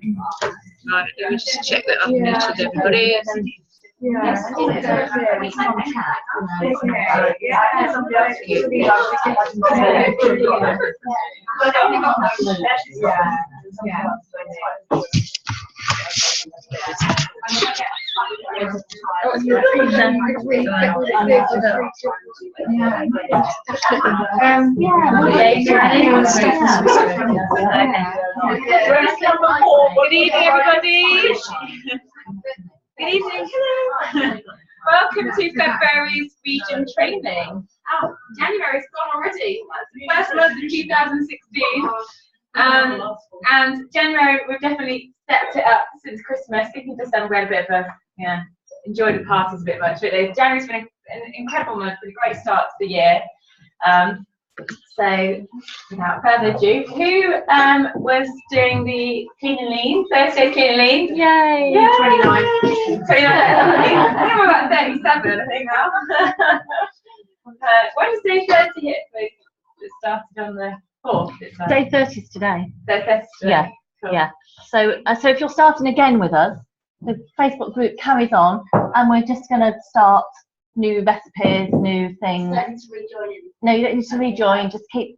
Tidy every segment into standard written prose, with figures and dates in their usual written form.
Right, let me just check that I've muted everybody. Good evening, everybody. Good evening. Welcome to February's region training. Oh, January's gone already. That's the first month of 2016. And January, we've definitely stepped it up since Christmas. I think in December we had a bit of a, enjoyed the parties a bit much. But January's been an incredible month with a great start to the year. So, without further ado, who was doing the Clean and Lean, Thursday Clean and Lean? Yay! Yay. 29. 29. I think we're about 37, I think now. When does day 30 hit? It started on the 4th. Day 30 is today. Day 30 is today. Yeah, cool. Yeah. So if you're starting again with us, the Facebook group carries on, and we're just going to start new recipes, new things. So to rejoin in. No, you don't need to rejoin. Just keep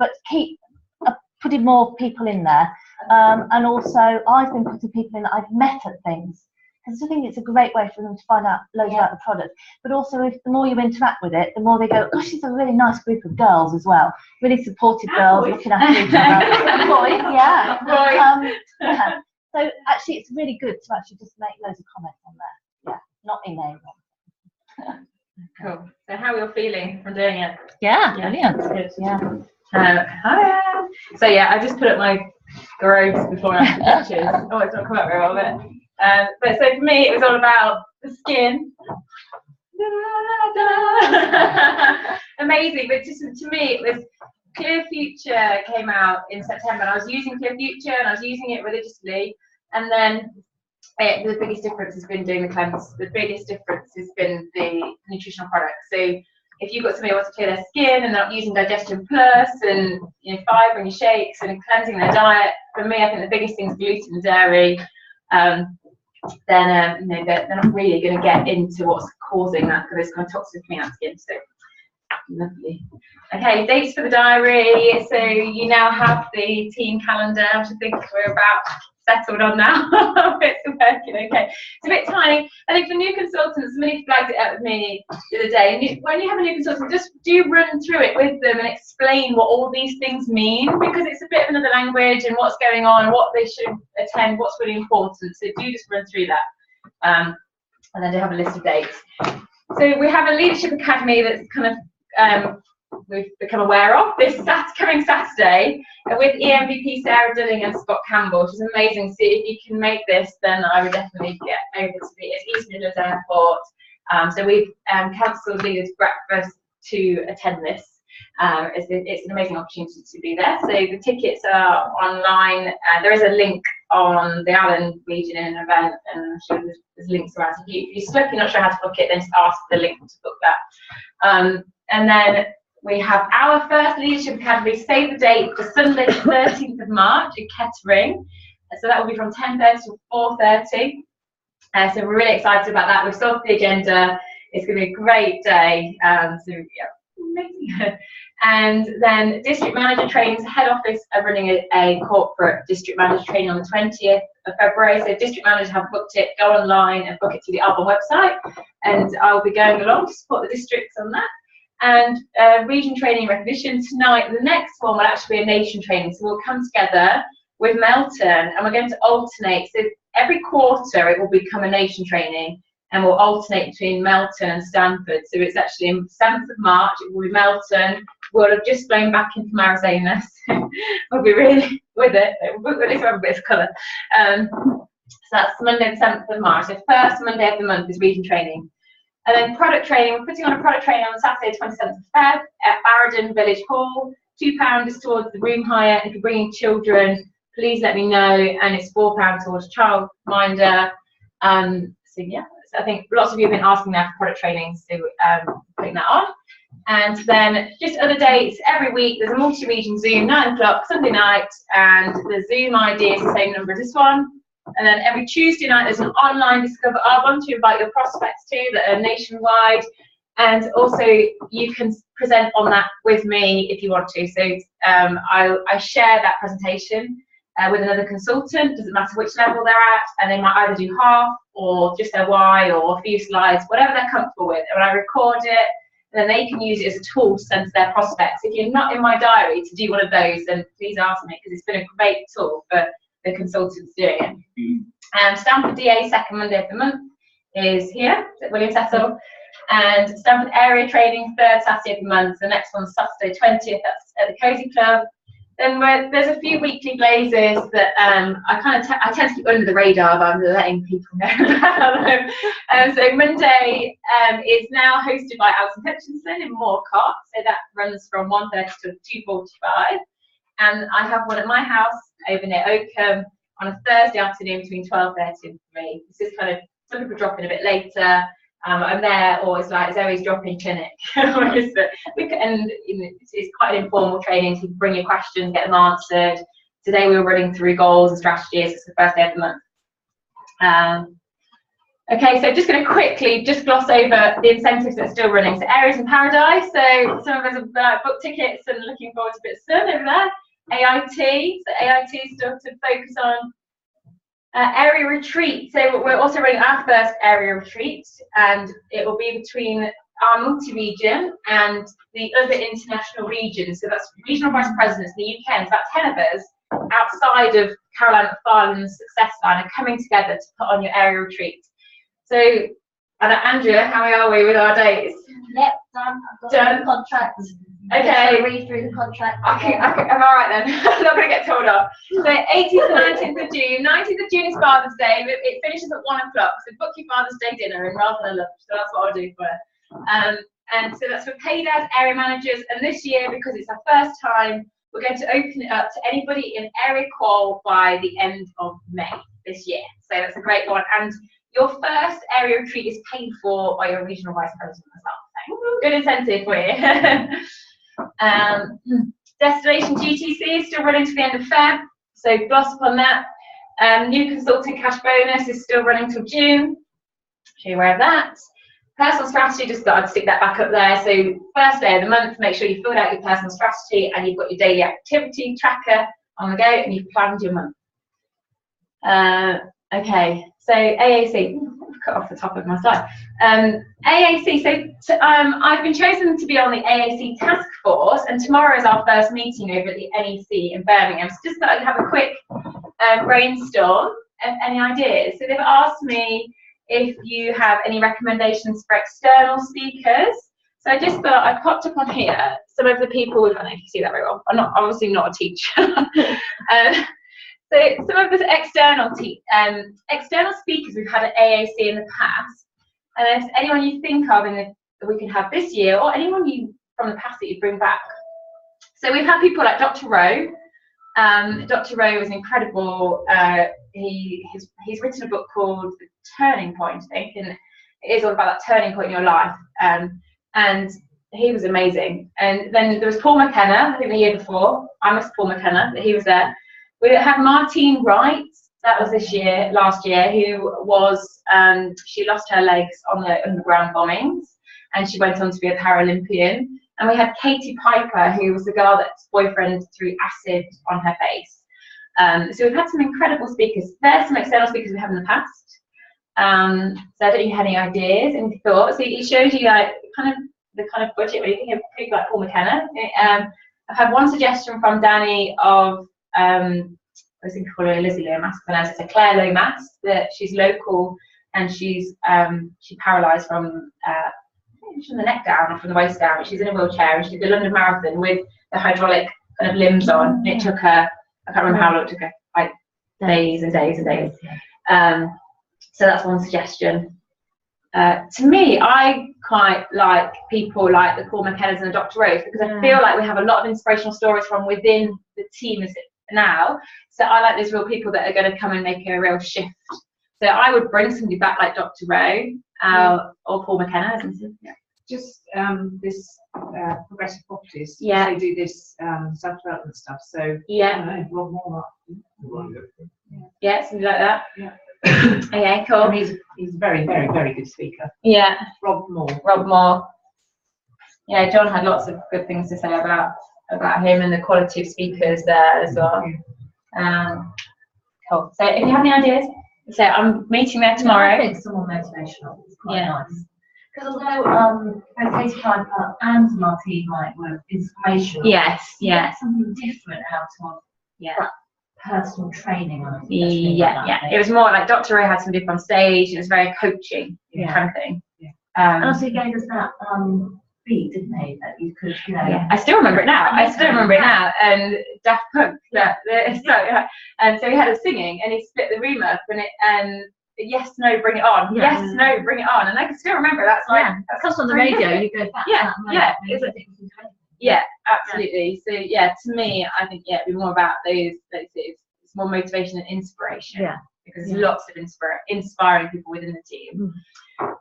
putting more people in there. And also, I've been putting people in that I've met at things, because I think it's a great way for them to find out loads about the product. But also, if the more you interact with it, the more they go, gosh, it's a really nice group of girls as well. Really supportive girls looking after each other. Boys, yeah. Yeah. So actually, it's really good to actually just make loads of comments on there. Yeah, not in there. Cool. So how are you feeling from doing it? Yeah, brilliant. Good. Yeah. Hi. So yeah, I just put up my groves before I have pictures. Oh, it's not come out very well, but so for me, it was all about the skin. Amazing, but just to me, it was Clear Future came out in September, and I was using Clear Future, and I was using it religiously, and then the biggest difference has been doing the cleanse. The biggest difference has been the nutritional products. So if you've got somebody who wants to clear their skin and they're not using Digestion Plus and fibre in your shakes and cleansing their diet, for me, I think the biggest thing is gluten and dairy. Then they're not really going to get into what's causing that, because it's kind of toxic coming out of skin. So lovely. Okay, dates for the diary. So you now have the team calendar, which I think we're about settled on now. It's working okay. It's a bit tiny. I think for new consultants, somebody flagged it up with me the other day. When you have a new consultant, just do run through it with them and explain what all these things mean, because it's a bit of another language and what's going on, what they should attend, what's really important. So do just run through that. And then do have a list of dates. So we have a leadership academy that's kind of we've become aware of this coming Saturday with EMVP Sarah Dunning and Scott Campbell, which is amazing. So if you can make this, then I would definitely get over to be at East Midlands Airport. So we've cancelled leaders' breakfast to attend this. It's an amazing opportunity to be there. So the tickets are online. There is a link on the Allen region in an event, and I'm sure there's links around. So if you're stuck, you're not sure how to book it, then just ask for the link to book that. And then we have our first Leadership Academy, save the date, for Sunday the 13th of March in Kettering. So that will be from 10:30 to 4:30. So we're really excited about that. We've sorted the agenda. It's going to be a great day. So yeah, amazing. And then district manager trainings, head office are running a corporate district manager training on the 20th of February. So if district managers have booked it, go online and book it through the Arbonne website. And I'll be going along to support the districts on that. And region training recognition tonight. The next one will actually be a nation training. So we'll come together with Melton, and we're going to alternate. So every quarter it will become a nation training, and we'll alternate between Melton and Stamford. So it's actually in 7th of March, it will be Melton. We'll have just flown back into Marisanas. We'll be really with it. We'll at least have a bit of colour. So that's Monday the 7th of March. The first Monday of the month is region training. And then product training, we're putting on a product training on Saturday 27th of Feb at Barradon Village Hall. £2 is towards the room hire. If you're bringing children, please let me know. And it's £4 towards childminder. So yeah, so I think lots of you have been asking now for product training, so putting that on. And then just other dates every week. There's a multi-region Zoom, 9 o'clock Sunday night, and the Zoom ID is the same number as this one. And then every Tuesday night there's an online Discover Arbonne to invite your prospects to that are nationwide. And also you can present on that with me if you want to. So I share that presentation with another consultant, doesn't matter which level they're at, and they might either do half or just their why or a few slides, whatever they're comfortable with. And I record it, and then they can use it as a tool to send to their prospects. If you're not in my diary to do one of those, then please ask me, because it's been a great tool for the consultants doing it. Stamford DA second Monday of the month is here at William Cecil, and Stamford Area Training third Saturday of the month. The next one's Saturday 20th, that's at the Cozy Club. Then there's a few weekly blazes that I tend to keep under the radar, but I'm letting people know about them. So Monday is now hosted by Alison Hutchinson in Moorcock, so that runs from 1:30 to 2:45. And I have one at my house over near Oakham on a Thursday afternoon between 12:30 and 3. This is kind of, some people drop in a bit later. I'm there, or it's like Zoe's drop-in clinic. And it's quite an informal training, so you can bring your questions, get them answered. Today we were running through goals and strategies. It's the first day of the month. Okay, so just going to quickly just gloss over the incentives that are still running. So Areas in Paradise, so some of us have booked tickets and looking forward to a bit of sun over there. AIT, so AIT is still to focus on. Area retreat, so we're also running our first area retreat, and it will be between our multi-region and the other international regions. So that's regional vice presidents in the UK, and about 10 of us outside of Caroline McFarlane's success line are coming together to put on your area retreat. So, Andrea, how are we with our dates? Yep, done. I've got the contract. Okay. Read through the contract. I'm all right then. I'm not going to get told off. So 18th and 19th of June. 19th of June is Father's Day. It finishes at 1 o'clock. So book your Father's Day dinner in rather than lunch. So that's what I'll do for her. And so that's for paid as area managers. And this year, because it's our first time, we're going to open it up to anybody in area qual by the end of May this year. So that's a great one. And your first area retreat is paid for by your regional vice president as well. So good incentive for you. Destination GTC is still running to the end of Feb, so gloss upon that. New consultant cash bonus is still running till June. Show you aware of that. Personal strategy, just thought I'd stick that back up there. So first day of the month, make sure you filled out your personal strategy and you've got your daily activity tracker on the go and you've planned your month. Okay, so AAC, cut off the top of my slide. AAC, so I've been chosen to be on the AAC task force, and tomorrow is our first meeting over at the NEC in Birmingham. So just thought I'd have a quick brainstorm of any ideas. So they've asked me if you have any recommendations for external speakers. So I just thought I popped up on here some of the people, I don't know if you see that very well. I'm obviously not a teacher. So some of the external speakers we've had at AAC in the past, and if anyone you think of that we can have this year, or anyone from the past that you bring back. So we've had people like Dr. Rowe. Dr. Rowe is incredible. He's written a book called The Turning Point, I think, and it is all about that turning point in your life. And he was amazing. And then there was Paul McKenna, I think the year before. I missed Paul McKenna, but he was there. We have Martine Wright, that was last year, who was, she lost her legs on the underground bombings, and she went on to be a Paralympian. And we had Katie Piper, who was the girl that's boyfriend threw acid on her face. So we've had some incredible speakers. There's some external speakers we have in the past. So I don't know if you had any ideas, any thoughts. So it shows you like the kind of budget where you think of people like Paul McKenna. I've had one suggestion from Danny of I was going to call her Lizzie Lomas, but it's a Claire Lomas, that she's local and she's paralysed from the neck down or from the waist down. She's in a wheelchair and she did the London Marathon with the hydraulic kind of limbs on. And it took her, I can't remember how long it took her, like days and days and days. So that's one suggestion. To me, I quite like people like the Paul McKennas and the Dr. Rose, because I feel like we have a lot of inspirational stories from within the team as now. So I like those real people that are going to come and make a real shift. So I would bring somebody back like Dr. Rowe or Paul McKenna. just this progressive properties. Yeah. They do this self-development stuff. So I Yeah. don't know, Rob Moore. Yeah. Something like that. Yeah. Okay. Cool. And he's a very, very, very good speaker. Yeah. Rob Moore. Rob Moore. Yeah. John had lots of good things to say about him and the quality of speakers there as well. Cool. So if you have any ideas, so I'm meeting there tomorrow. I think someone motivational is quite Yeah. nice. Because although both Katie Piper and Martine Mike were inspirational, Yes. you Yeah. get something different out of Yeah. personal training. I think, Yeah. It was more like Dr. Ray had somebody up on stage. It was very coaching kind of thing. Yeah. And also he gave us that beat, didn't he? That you could, you know. Yeah, I still remember it now. And Daft Punk. And so he had us singing, and he split the room up, and yes, no, bring it on. Yeah. Yes, no, bring it on. And I can still remember. That's like It comes on the radio. You go back. Yeah, to that moment, yeah, and you it's think you can Yeah, absolutely. So yeah, to me, I think it'd be more about it's more motivation and inspiration. Yeah. Because there's lots of inspiring people within the team.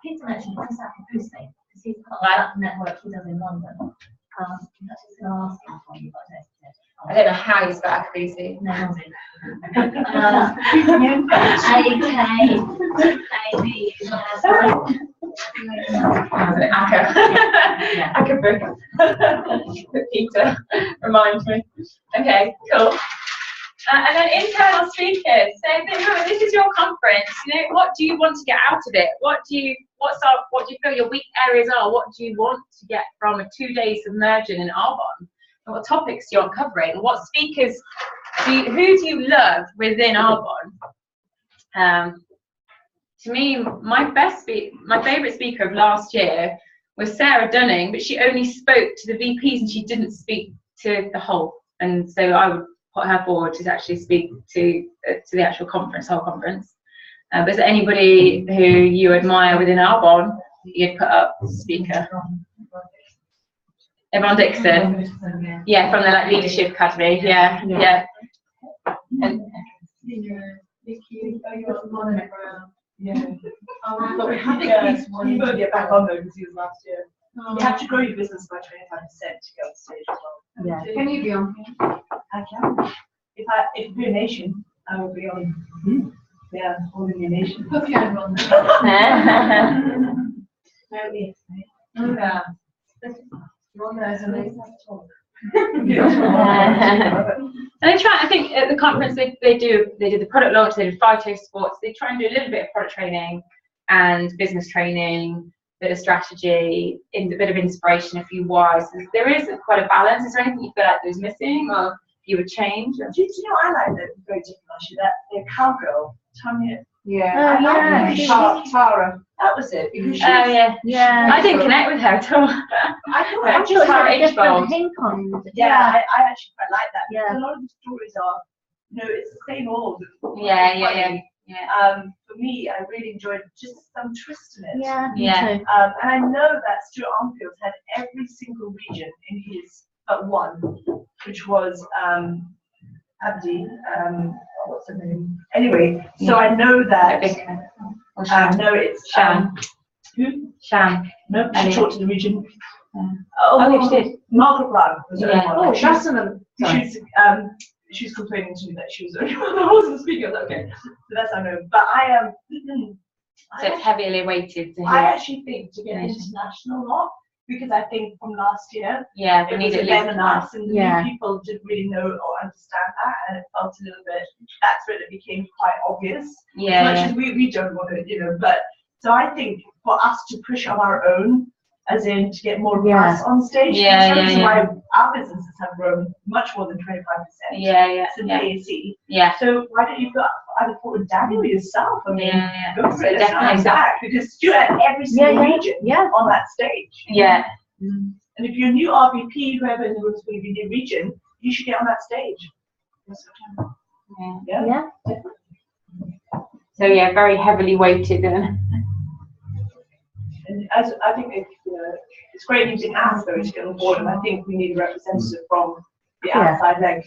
Peter mentioned what's that acoustic? Because he's part of that network he does in London. I was just going to ask him for you, but I don't know how you spell Akabusi. no, Akabu. Peter, remind me. Okay, cool. And then internal speakers. So remember, this is your conference. You know, what do you want to get out of it? What do you feel your weak areas are? What do you want to get from a 2-day submersion in Arbonne? And what topics do you want covering? What speakers who do you love within Arbonne? To me, my favourite speaker of last year was Sarah Dunning, but she only spoke to the VPs and she didn't speak to the whole. And so I would put her forward to actually speak to the actual conference, whole conference. But is there anybody who you admire within Arbonne you'd put up speaker? Yvonne Dixon. Yeah, from the Leadership Academy. Yeah. And You won't get back on though because he was last year. You have to grow your business by 25% to get on stage as well. Yeah. Can you be on? I can. If we're a nation, I will be on. Yeah, all in your nation. Put me on. Yeah. I think at the conference they do the product launch, they do Phyto Sports, they try and do a little bit of product training and business training, bit of strategy, a bit of inspiration, a few whys. There is quite a balance. Is there anything you feel like was missing or you would change? Do you know I like that very different actually, that the cowgirl, Tanya. Yeah. Tara. That was it. Because she Yeah. I didn't connect with her at all. I Just thought her age different bold. income. I actually quite like that. Yeah. Because a lot of the stories are, it's the same old. Yeah. For me, I really enjoyed just some twist in it. Yeah. Yeah. Me too. And I know that Stuart Armfield had every single region in his but one, which was Abdi. What's her name? Anyway, so I know that. No, it's Shan. Who? Shan. No, she talked to the region. Oh, she did. Margaret Brown was the Yeah. only one. Shassanam. She was complaining to me that she was the only one that wasn't speaking. I was like, okay, so that's how I know. But I am. So it's heavily weighted to I hear. actually think to get an international lot, because I think from last year Yeah, we it need was at a least them and us, and the Yeah. new people didn't really know or understand that, and it felt a little bit. That's when it became quite obvious. As much Yeah. as we don't want to, but so I think for us to push on our own, as in to get more of us on stage, Yeah, that's yeah, why our businesses have grown much more than 25% Yeah. since AAC. Yeah. So why don't you go either forward Daniel yourself? I mean, Yeah. go for So it. definitely Back, because Stuart had every single region Yeah. on that stage. Yeah. And if you're a new RVP, whoever in the room is going to be a new region, you should get on that stage. Yeah. So yeah, very heavily weighted then. And as I think it's great news in us though to get on board, and I think we need a representative from the outside leg.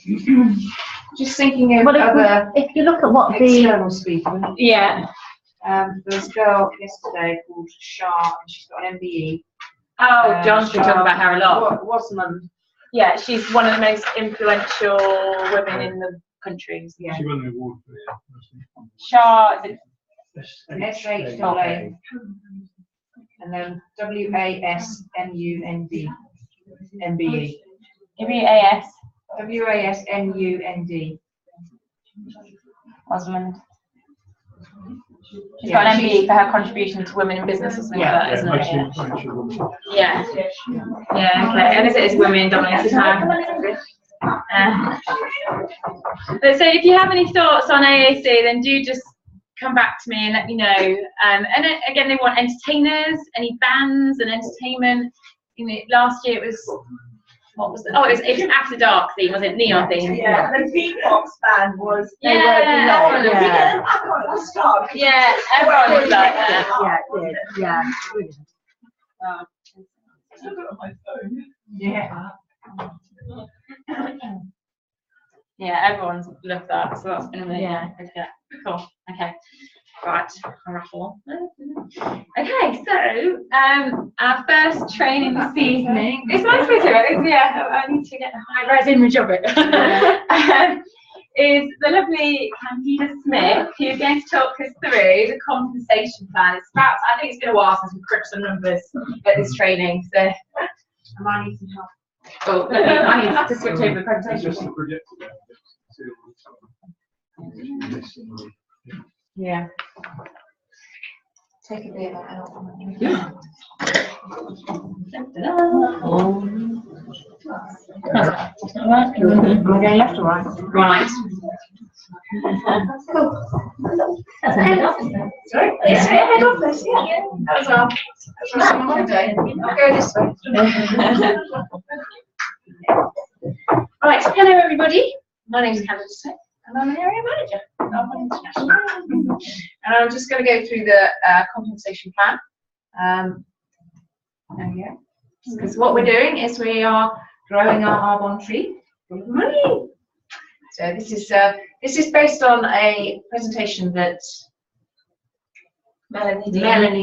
Just thinking of Well, other if you look at what the external speakers. Yeah. There was a girl yesterday called Shah, and she's got an MBE, Oh, John's been talking about her a lot. What's the mum? Yeah, she's one of the most influential women in the country. Yeah. She won an award for it. Shah, is it SHAA. And then WASMUND. MBE. WAS? WASMUND. Osmond. She's Yeah, got an MBE for her contribution to women in business or something Yeah, like that, isn't it? Influential woman. Yeah. Yeah, okay. And it is women dominated time. But so if you have any thoughts on AAC, then do just come back to me and let me know. And then, again, they want entertainers, any bands and entertainment. You know, last year it was, what was it? Oh, it was After Dark theme, was it? Neon theme. Yeah, the beatbox band was. Yeah, yeah. Let's start. Yeah, everyone was like that. Yeah. Still got it on my phone. Yeah. Yeah, everyone's loved that, so that's been amazing. Yeah. Okay, cool. Okay, right, a raffle. Okay, so our first training this evening. It's my Twitter. Yeah, I need to get a high-res image of it. Is the lovely Candida Smith, who's going to talk us through the compensation plan. It's about, I think it's been a while since we've crunched some numbers at this training, so I might need some help. Oh, I need to switch over the It's presentation. just the projector there. Yeah. Take a bit of that out. Am I going left or right? Right. Sorry? It's head office, yeah. That was our Monday. I'll go this way. Right, hello everybody. My name is Candida Smith and I'm an area manager at Alpha International. And I'm just going to go through the compensation plan. There we go. Because what we're doing is we are growing our Arbonne tree full of money. So this is based on a presentation that Melanie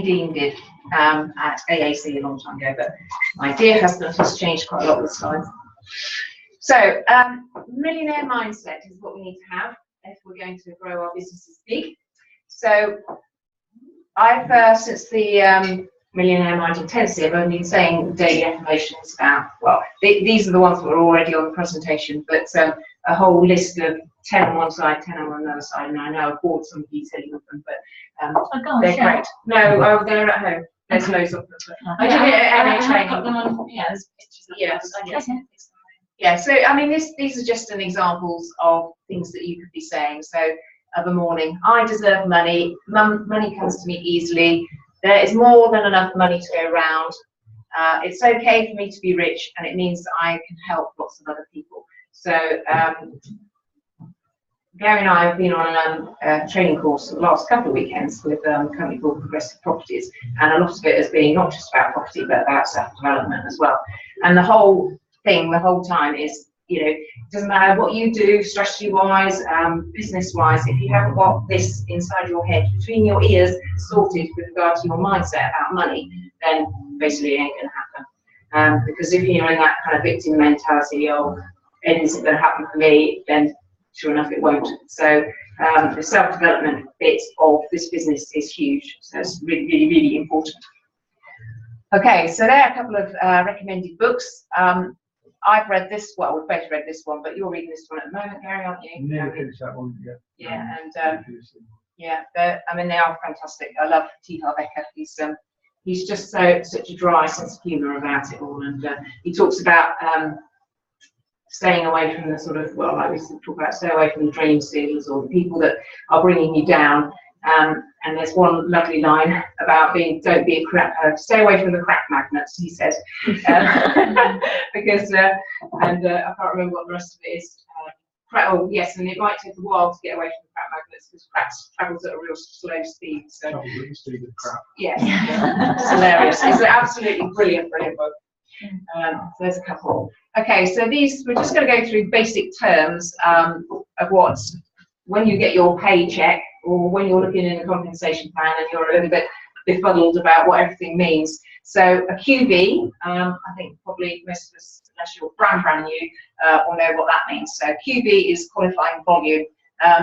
Dean did at AAC a long time ago, but my dear husband has changed quite a lot this time. So, millionaire mindset is what we need to have if we're going to grow our businesses big. So, I've since the Millionaire Mind Intensive, I've been saying daily affirmations about, well, these are the ones that were already on the presentation, but a whole list of 10 on one side, 10 on another side, and I know I've bought some detailing of them, but they're great. No, they're at home. There's loads of them. But I did it at NHA. Got them on, yeah, there's pictures of yes. Yeah, so I mean, these are just an examples of things that you could be saying. So, of a morning, I deserve money. Money comes to me easily. There is more than enough money to go around. It's okay for me to be rich, and it means that I can help lots of other people. So, Gary and I have been on a training course the last couple of weekends with a company called Progressive Properties, and a lot of it has been not just about property, but about self-development as well. And the whole thing, the whole time is, you know, it doesn't matter what you do, strategy-wise, business-wise, if you haven't got this inside your head, between your ears, sorted with regard to your mindset about money, then basically it ain't going to happen. Because if you're in that kind of victim mentality of, anything's going to happen for me, then sure enough it won't. So the self-development bit of this business is huge. So it's really, really, really important. Okay, so there are a couple of recommended books. I've read this, well, we've both read this one, but you're reading this one at the moment, Gary, aren't you? Nearly finished that one, yeah. Yeah, and yeah, I mean, they are fantastic. I love T. Harv Eker. He's just such a dry sense of humour about it all, and he talks about staying away from the sort of, well, like we talk about, stay away from the dream stealers or the people that are bringing you down. And there's one lovely line about don't be a crap, stay away from the crap magnets, he says. Because, I can't remember what the rest of it is. Oh, yes, and it might take a while to get away from the crap magnets because crap travels at a real slow speed. So, yes, it's hilarious. It's an absolutely brilliant book. So there's a couple. Okay, so we're just going to go through basic terms of what, when you get your paycheck or when you're looking in a compensation plan and you're a little bit befuddled about what everything means. So a QV, I think probably most of us, unless you're brand new, will know what that means. So QV is qualifying volume.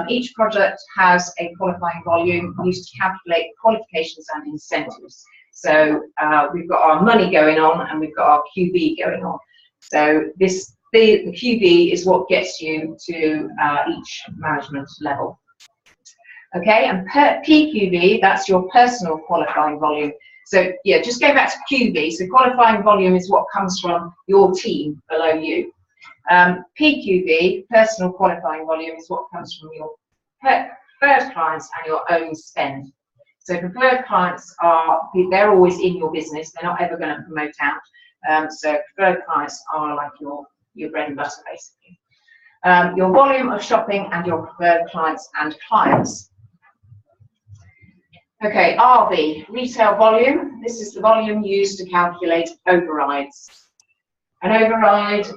Each project has a qualifying volume used to calculate qualifications and incentives. So we've got our money going on and we've got our QV going on. So the QV is what gets you to each management level. Okay, and PQV, that's your personal qualifying volume. So yeah, just go back to QV. So qualifying volume is what comes from your team below you. PQV, personal qualifying volume, is what comes from your preferred clients and your own spend. So preferred clients they're always in your business. They're not ever going to promote out. So preferred clients are like your bread and butter, basically. Your volume of shopping and your preferred clients and clients. Okay, RV, retail volume. This is the volume used to calculate overrides. An override,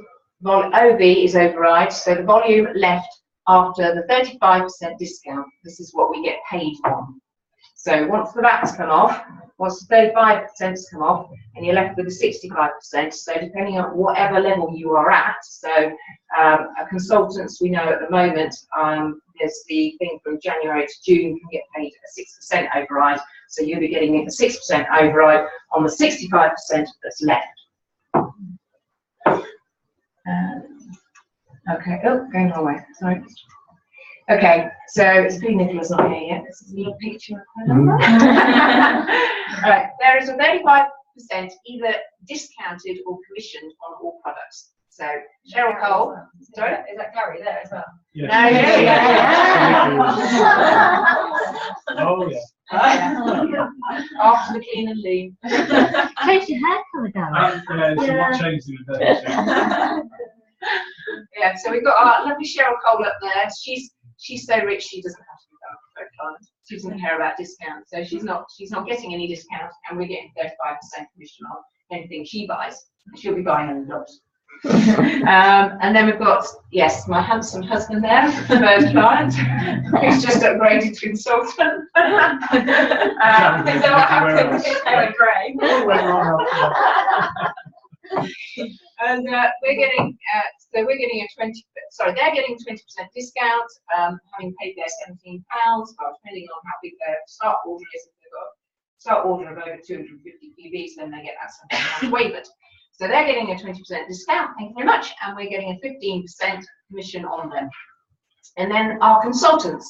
OV is override, so the volume left after the 35% discount. This is what we get paid on. So once the VAT's come off, once the 35%'s come off, and you're left with the 65%, so depending on whatever level you are at, so consultants, we know at the moment, there's the thing from January to June, you can get paid a 6% override, so you'll be getting a 6% override on the 65% that's left. Okay, oh, going the wrong way, sorry. Okay, so it's P. Nicola's not here yet. This is a little picture of her number. Right, there is a 35% either discounted or commissioned on all products. So Cheryl Cole, sorry, Is that Gary there as well? Yes. No, Oh, yeah. after the clean and lean. Change your hair colour, Gary. Yeah, so what changed in the day? Yeah, so we've got our lovely Cheryl Cole up there. She's so rich she doesn't have to do that for clients. She doesn't care about discounts, so she's not getting any discount, and we're getting 35% commission on anything she buys. She'll be buying on the jobs. And then we've got, yes, my handsome husband there, the first client, who's just upgraded to consultant. So what happened? They went grey. And we're getting they're getting a 20% discount, having paid their £17, well, depending on how big their start order is. If they've got a start order of over 250 PVs, then they get that £17 waived. So they're getting a 20% discount, thank you very much, and we're getting a 15% commission on them. And then our consultants.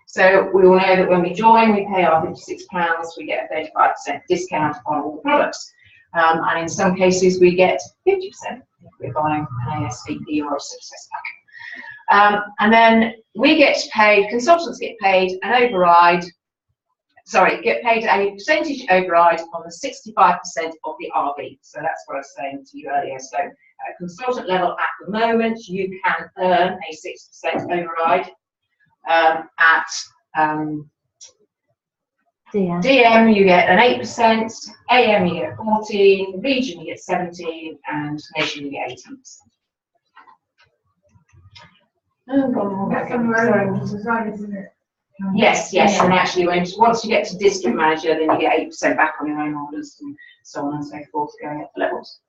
So we all know that when we join, we pay our £56, we get a 35% discount on all the products. And in some cases, we get 50% if we're buying an ASVP or a success pack. And then we get paid, consultants get paid an override, get paid a percentage override on the 65% of the RV. So that's what I was saying to you earlier. So at consultant level at the moment, you can earn a 6% override. DM you get an 8%, AM you get 14%, region you get 17%, and nation you get 18%. That's on roads as well, isn't it? Yes, and actually once you get to district manager, then you get 8% back on your own orders and so on and so forth, going up the levels.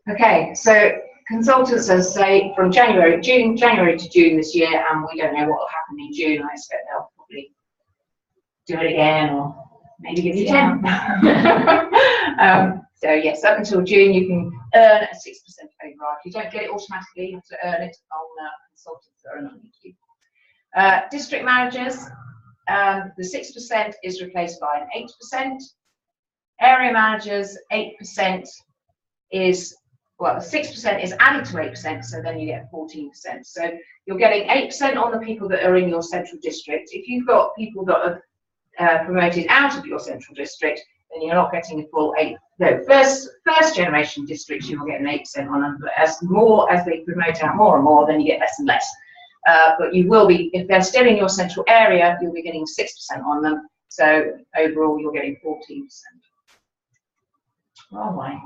Okay, so consultants, as I say, from January to June this year, and we don't know what will happen in June. I expect they'll probably do it again, or maybe give you 10. So yes, up until June you can earn a 6% override. You don't get it automatically, you have to earn it on consultants that are underneath you. District managers, the 6% is replaced by an 8%. Area managers, 8% is, well, 6% is added to 8%, so then you get 14%. So you're getting 8% on the people that are in your central district. If you've got people that have promoted out of your central district, then you're not getting a full 8. No, first generation districts you will get an 8% on them, but as they promote out more and more, then you get less and less. But you will be, if they're still in your central area, you'll be getting 6% on them. So overall, you're getting 14%. Oh my.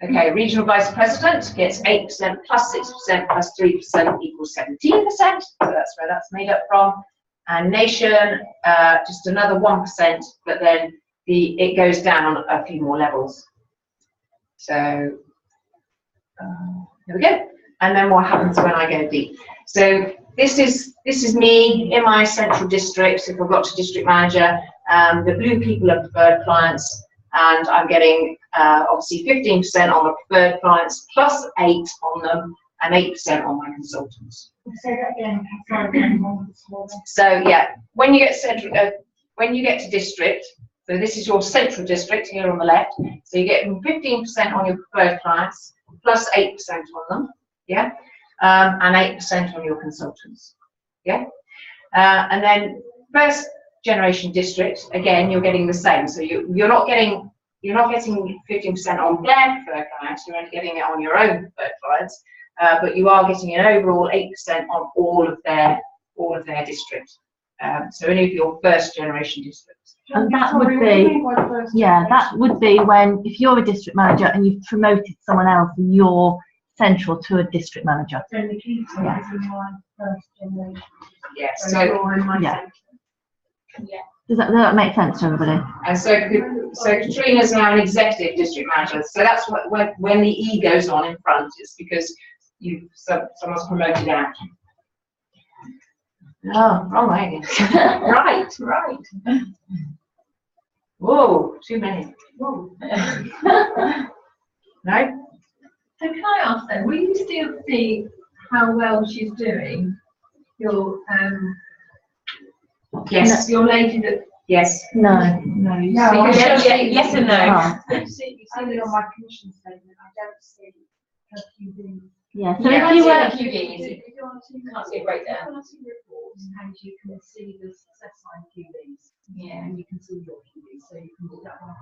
Okay, regional vice president gets 8% plus 6% plus 3% equals 17%. So that's where that's made up from. And Nation, just another 1%, but then it goes down a few more levels. So here we go. And then what happens when I go deep? So this is me in my central district. If I've got to district manager, the blue people are preferred clients, and I'm getting obviously 15% on the preferred clients, plus 8 on them, and 8% on my consultants. Say that again. So yeah, when you get to district, so this is your central district here on the left. So you get 15% on your preferred clients, plus 8% on them, yeah, and 8% on your consultants, yeah. And then first generation district, again, you're getting the same. So you're not getting 15% on their preferred clients. You're only getting it on your own preferred clients. But you are getting an overall 8% on all of their district. So any of your first generation districts. And that would be, yeah, that would be when, if you're a district manager and you've promoted someone else and you're central to a district manager. So the key to Yeah. is in my first generation. Yes. So So you're in my Yeah. second. Does that make sense to everybody? and so Katrina's now an executive district manager. So that's when the E goes on in front. It's because someone's promoted out. Oh, wrong way. Right. Whoa, too many. Whoa. No? So can I ask then, will you still see how well she's doing? Your Yes. your lady that Yes. No. No, Yes and no. Oh. you see it on my commission statement. I don't see her QB. Yeah. So Yeah, if you I were, see the QBs. If you want to Can't see a breakdown. If you want to see reports and you can see the success sign QBs. Yeah. And you can see your QBs, so you can do that one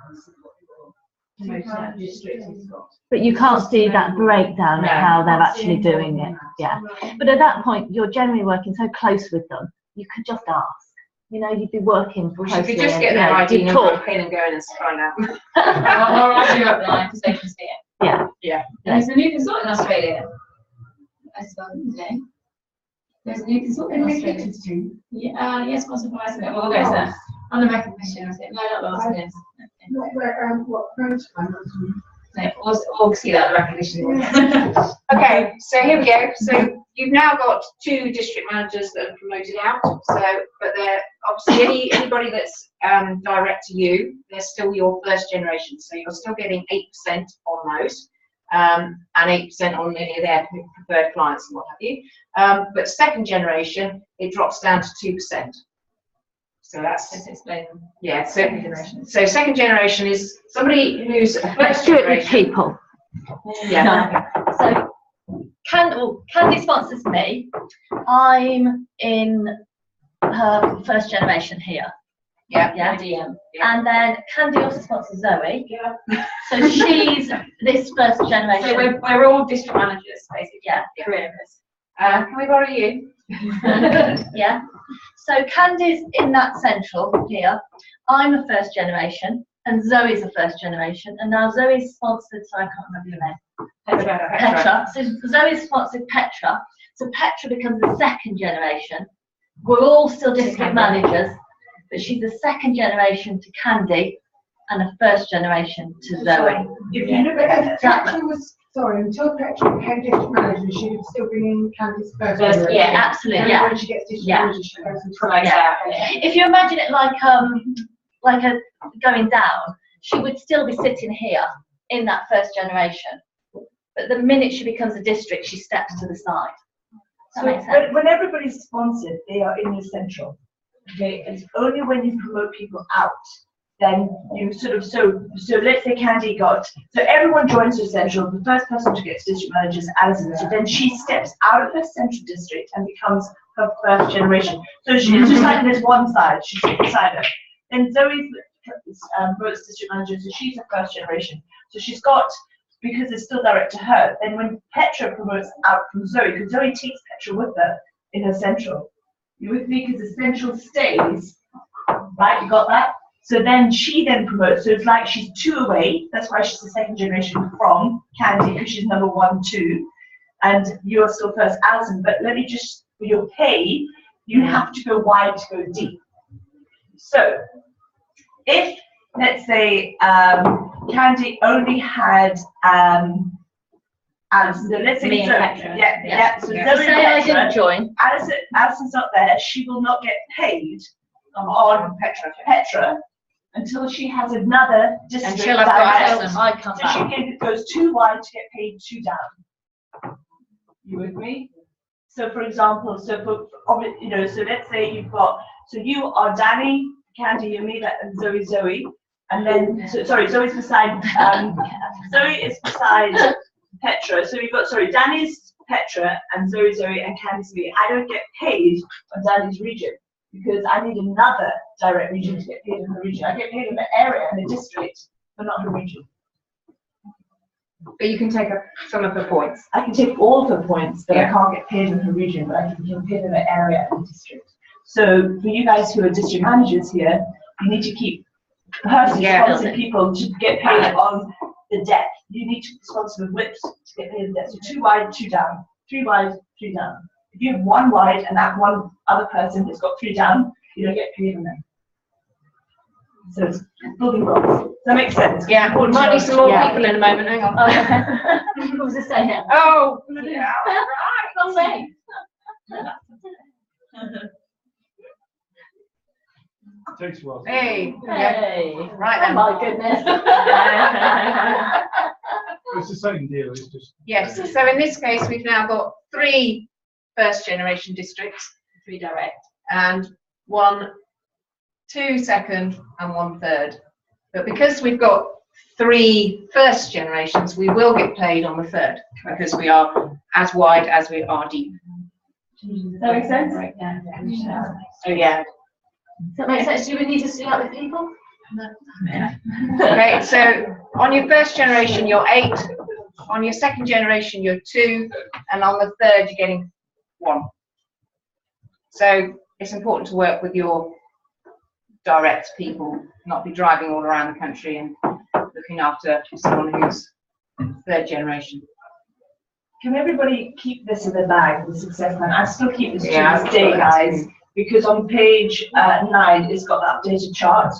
and see what your promoted district has got. but you can't see that breakdown of No. how they're actually doing it. Yeah. But at that point, you're generally working so close with them, you could just ask. You know, you'd be working We closely. should just get and, their you know, ID you'd number talk. and pin and go in and find out. I'll write you up the line so they can see it. Yeah. Yeah. And there's a new consultant in Australia. As well today. There's a new consultant in Australia. Yeah, yes, possible. We'll go to that. On the recognition, I said, no, not last minute. Not where, what first one was you? No, we'll see that recognition. Okay, so here we go. So you've now got 2 district managers that are promoted out. So, but they're obviously anybody that's direct to you, they're still your first generation. So you're still getting 8% on those, and 8% on any of their preferred clients and what have you. But second generation, it drops down to 2%. So that's Let's explain. yeah. So second generation is somebody who's a Let's first do it with generation. people. Yeah. So Candy sponsors me. I'm in her first generation here. Yeah. Yeah. DM. And then Candy also sponsors Zoe. So she's this first generation. So we're all district managers, basically. Yeah. Three of us. Can we borrow you? Yeah. So Candy's in that central here. I'm a first generation, and Zoe's a first generation, and now Zoe's sponsored. So I can't remember your name. Petra. So Zoe's sponsored Petra. So Petra becomes the second generation. We're all still district managers, but she's the second generation to Candy, and a first generation to Zoe. If you look at Petra was, sorry, until Petra became district manager, she would still be in Candy's first First, generation. Yeah, absolutely. And Yeah. when she gets district Yeah. manager, she goes into Promote Yeah. out. Yeah. If you imagine it like a going down, she would still be sitting here in that first generation. But the minute she becomes a district, she steps to the side. Does that So make sense? when everybody's sponsored, they are in the central. Okay, it's only when you promote people out, then you sort of, so let's say Candy got, so everyone joins the central, the first person to get to district manager is Alison, so then she steps out of her central district and becomes her first generation. So she's just like there's one side, she's beside her. Then Zoe promotes district manager, so she's a first generation. So she's got, because it's still direct to her, then when Petra promotes out from Zoe, because Zoe takes Petra with her in her central. You with me? Because the central stays, right? You got that? So then she then promotes, so it's like she's 2 away, that's why she's the second generation from Candy, because she's number 1, 2, and you're still first, Alison. But let me just, for your pay, You have to go wide to go deep. So, if, let's say, Candy only had, Alison, so let's say Me and Zoe. Petra. Yeah. So So Zoe say I and Petra, didn't join. Alison's not there, she will not get paid on Petra until she has another district. she'll have got direct. Alison. I come So back. she goes too wide to get paid too down. You with me? So for example, so let's say you've got, so you are Danny, Candy, Yumila, and Zoe, and then, Zoe's beside, Zoe is beside Petra. So you've got, Danny's Petra, and Zoe, and Candy's me. I don't get paid on Danny's region because I need another direct region to get paid in her region. I get paid in the area and the district, but not her region. But you can take up some of the points. I can take all of her points, but I Yeah. can't get paid in her region, but I can get paid in the area and the district. So for you guys who are district managers here, you need to keep personally Yeah. sponsoring people to get paid on the depth. You need to sponsor the width to get paid on the depth. So 2 wide, 2 down, 3 wide, 3 down. If you have 1 wide and that one other person has got 3 down, you don't get paid on them. So it's building blocks. Does that make sense? Yeah, Important to might know. be some more Yeah. people in a moment, hang on. What was I saying? Oh, bloody hell. Wrong way. Takes a while. Hey, Hey. right Oh then. my goodness. It's the same deal, it's just. Yes, so in this case, we've now got 3 first generation districts, 3 direct. and 2 second and 1 third. But because we've got 3 first generations, we will get paid on the third because we are as wide as we are deep. Does that make sense? So yeah. Does that make sense? Do we need to see other people? Okay, so on your first generation, you're 8. On your second generation, you're 2, and on the third, you're getting 1. So it's important to work with your direct people, not be driving all around the country and looking after someone who's third generation. Can everybody keep this in their bag, the success plan? I still keep this Yeah, to this day, guys, because on page 9, it's got the updated chart.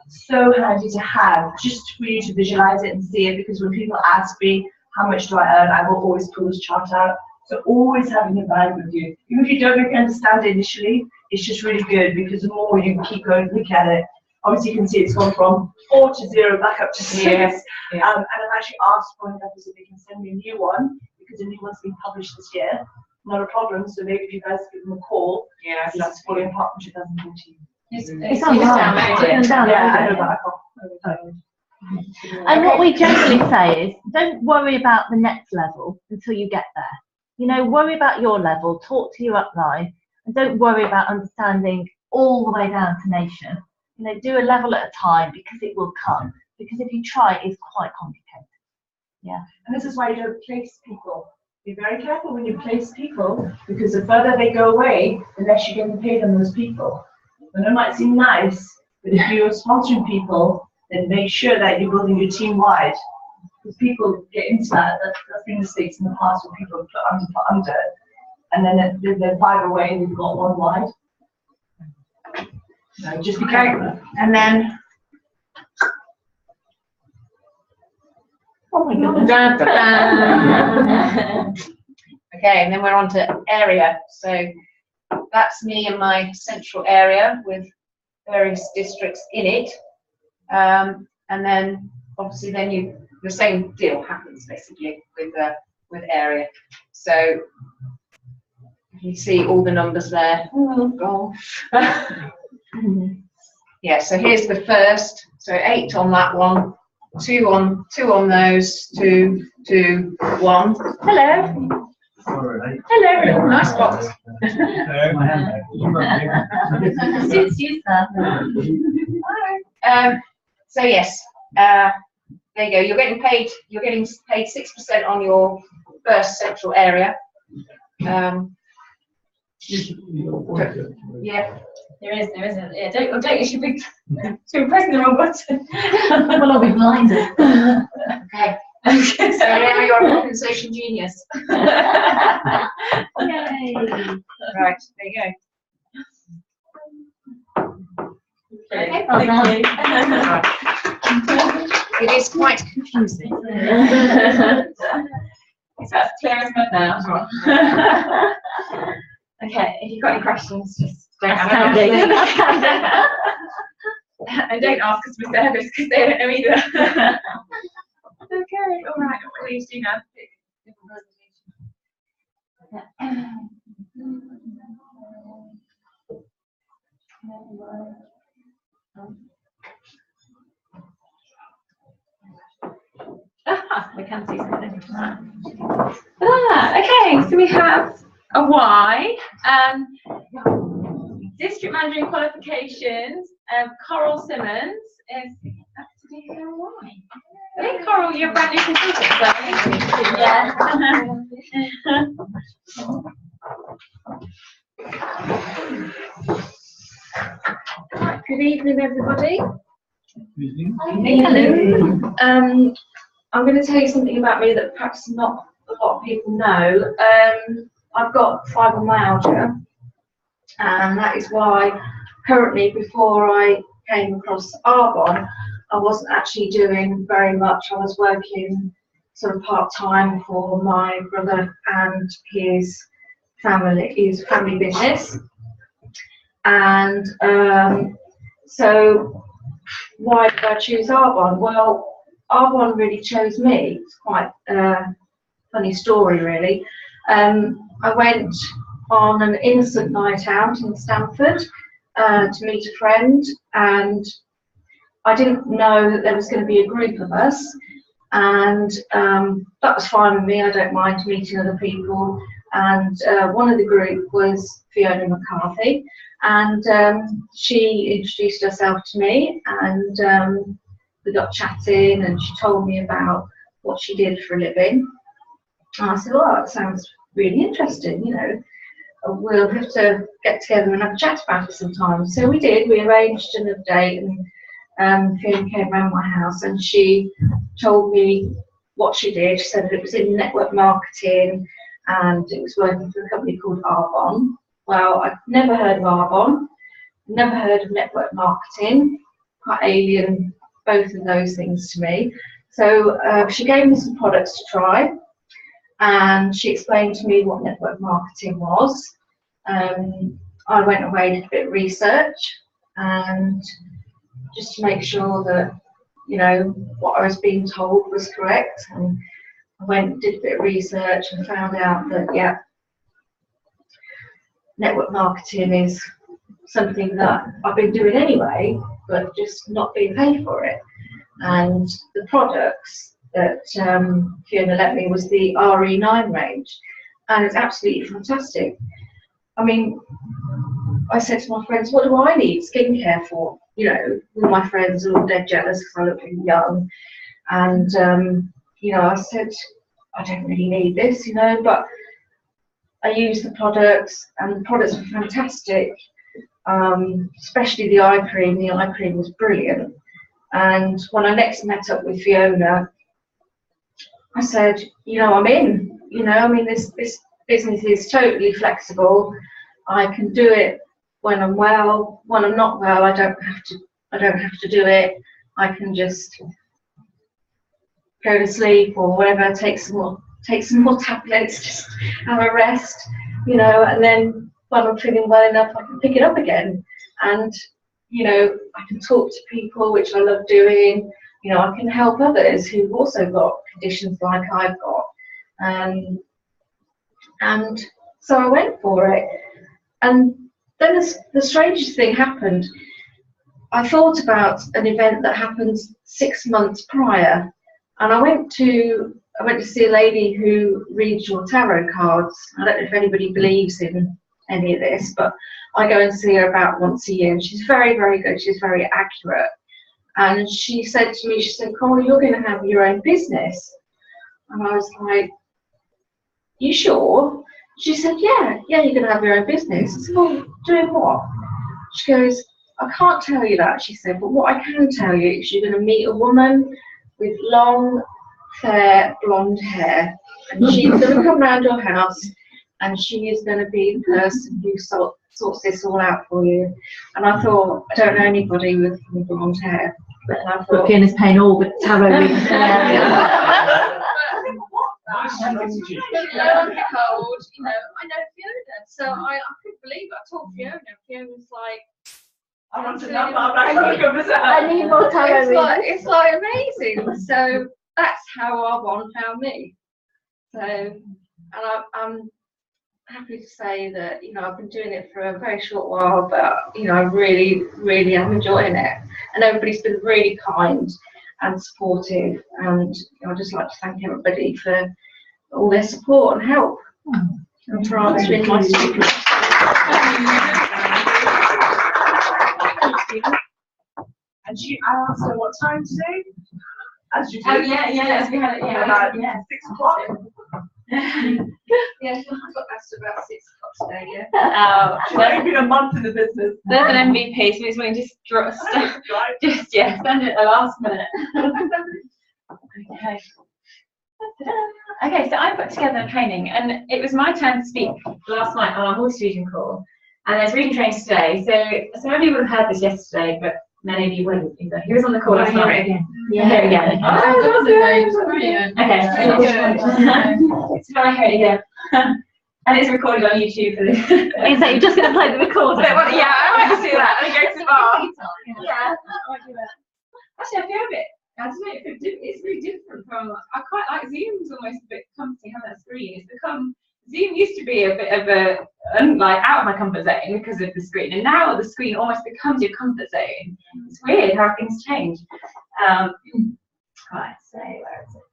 So handy to have, just for you to visualize it and see it, because when people ask me, how much do I earn, I will always pull this chart out. So always having a bag with you. Even if you don't really understand it initially, it's just really good, because the more you keep going, look at it. Obviously, you can see it's gone from 4 to 0 back up to 6. Yes, yeah. And I've actually asked for investors if they can send me a new one, because a new one's been published this year. Not a problem. So maybe if you guys give them a call, Yeah. that's falling apart from 2014. It's online. It's downloaded. Yeah, I know that. I can't. And what we generally say is, don't worry about the next level until you get there. You know, worry about your level, talk to your upline, and don't worry about understanding all the way down to nation. You know, do a level at a time, because it will come. Because if you try, it's quite complicated. Yeah. And this is why you don't place people. Be very careful when you place people, because the further they go away, the less you're getting paid on those people. And it might seem nice, but if you're sponsoring people, then make sure that you're building your team wide. Because people get into that. That's been mistakes in the past where people have put under, and then they're 5 away and you've got 1 wide. So just be careful. And then. Oh my goodness. Dun, dun, dun. Okay, and then we're on to area. So that's me and my central area with various districts in it. And then obviously then the same deal happens basically with area. So you see all the numbers there. Oh gosh. Yeah, so here's the first. So 8 on that one, 2 on those, 2, 2, 1. Hello. Sorry. Hello. Nice box. My handbag. Suits you, sir. So yes, there you go. You're getting paid 6% on your first central area. Yeah. There isn't. Yeah, don't you should be pressing the wrong button. Well, I'll be blinded. Okay. So now you're a compensation genius. Yay. Right, there you go. Okay, Well thank It is quite confusing. you. Is that clear as mud now? Okay, if you've got any questions, just don't Ask ask Candy. me. Ask Candy. And don't ask customer service because they don't know either. Okay, all right, what will you do now? We can see something. Okay, so we have a Y, district manager qualifications, Coral Simmons is up to date with her Y. I think Coral, you're a brand new consultant, so yeah. Good evening, everybody. Hello. I'm going to tell you something about me that perhaps not a lot of people know. I've got fibromyalgia, and that is why currently, before I came across Arbonne, I wasn't actually doing very much. I was working sort of part-time for my brother and his family business. And so why did I choose Arbonne? Well, Arbonne really chose me. It's quite a funny story, really. I went on an innocent night out in Stamford to meet a friend, and I didn't know that there was going to be a group of us, and that was fine with me. I don't mind meeting other people. And one of the group was Fiona McCarthy, and she introduced herself to me, and we got chatting, and she told me about what she did for a living. And I said, "Oh, that sounds really interesting, you know. We'll have to get together and have a chat about it sometime." So we did. We arranged another date, and Fiona came around my house, and she told me what she did. She said that it was in network marketing, and it was working for a company called Arbonne. Well, I'd never heard of Arbonne, never heard of network marketing, quite alien, both of those things to me. So she gave me some products to try, and she explained to me what network marketing was. I went away and did a bit of research, and just to make sure that, you know, what I was being told was correct. And I went and did a bit of research and found out that, yeah, network marketing is something that I've been doing anyway, but just not being paid for it. And the products that Fiona lent me was the RE9 range, and it's absolutely fantastic. I mean, I said to my friends, "What do I need skincare for?" You know, all my friends are all dead jealous because I look really young, and you know, I said, "I don't really need this," you know, but I used the products, and the products were fantastic, especially the eye cream. The eye cream was brilliant. And when I next met up with Fiona, I said, "You know, I'm in. You know, I mean, this business is totally flexible. I can do it when I'm well. When I'm not well, I don't have to do it. I can just go to sleep or whatever, take some more tablets, just have a rest, you know, and then when I'm feeling well enough, I can pick it up again. And, you know, I can talk to people, which I love doing. You know, I can help others who've also got conditions like I've got. And so I went for it. And then the strangest thing happened. I thought about an event that happened 6 months prior, and I went to see a lady who reads your tarot cards. I don't know if anybody believes in any of this, but I go and see her about once a year, and she's very, very good. She's very accurate. And she said to me, she said, "Coral, you're going to have your own business." And I was like, "You sure?" She said, yeah, you're going to have your own business." I said, "Well, doing what?" She goes, "I can't tell you that," she said, "but what I can tell you is you're going to meet a woman with long, fair, blonde hair, and she's going to come round your house, and she is going to be the person who sorts this all out for you. And I thought, I don't know anybody with blonde hair, but I thought, Fiona's paying all the tarot readings in the area. Nice strategy. Cold, you know, I know Fiona, so I couldn't believe it. I told Fiona, Fiona's like, I want to know, I'm like, I'm going to I need more tarot readings. it's like amazing. So that's how Arbonne found me. So, and I'm happy to say that, you know, I've been doing it for a very short while, but, you know, I really, really am enjoying it. And everybody's been really kind and supportive. And I'd just like to thank everybody for all their support and help. And for answering my stupid And I asked her what time today. As you do. Oh yeah, we had it. About Yeah. 6 o'clock. Yeah, I got asked about 6 o'clock today, yeah. Oh, She's only been a month in the business. there's an MVP, so he's going to just Right. send it at the last minute. Okay. Okay, so I put together a training, and it was my turn to speak last night on our horse fusion call, and there's reading trainings today. So some of you would have heard this yesterday, but many of you wouldn't either. He was on the call last night. Yeah, hear it again. Oh, brilliant. Okay. Good. So I hear it again. And it's recorded on YouTube for this. Is that you're just going to play the recorder? Yeah, I might do that and go to the bar. Yeah. I might do that. Actually, I feel a bit, I don't know, it's really different from, I quite like Zoom's almost a bit comfy having a screen. It's become, Zoom used to be a bit of a, like out of my comfort zone because of the screen, and now the screen almost becomes your comfort zone. It's weird how things change. Right, so where is it?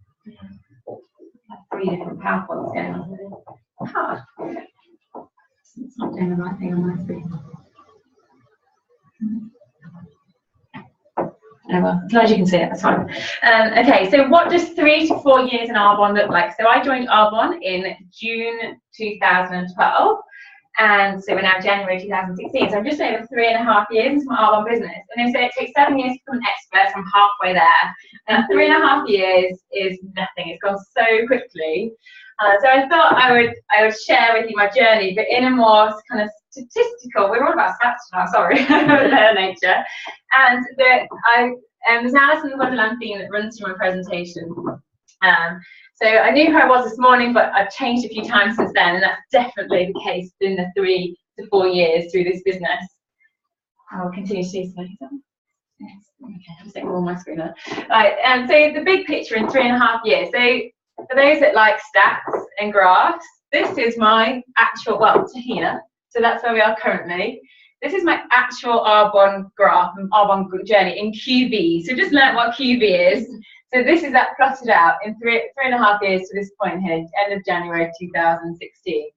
I have 3 different PowerPoints going on here. Ah, it's not doing the right thing on my screen. Oh well, as long as you can see it, that's fine. Okay, so what does 3 to 4 years in Arbonne look like? So I joined Arbonne in June 2012, and so we're now January 2016. So I'm just over 3.5 years into my Arbonne business. And they say it takes 7 years to become an expert, so I'm halfway there. And 3.5 years is nothing. It's gone so quickly. So I thought I would share with you my journey, but in a more kind of statistical, we're all about stats now, sorry, nature. And there's Alison Wonderland theme that runs through my presentation. So I knew who I was this morning, but I've changed a few times since then, and that's definitely the case in the 3 to 4 years through this business. I'll continue to do so. Yes. Okay, I'm just all my screen now. Right, and so the big picture in 3.5 years. So for those that like stats and graphs, this is my actual, well, Tahina. So that's where we are currently. This is my actual Arbonne graph and Arbonne journey in QB. So just learn what QB is. So this is that plotted out in 3.5 years to this point here, end of January 2016.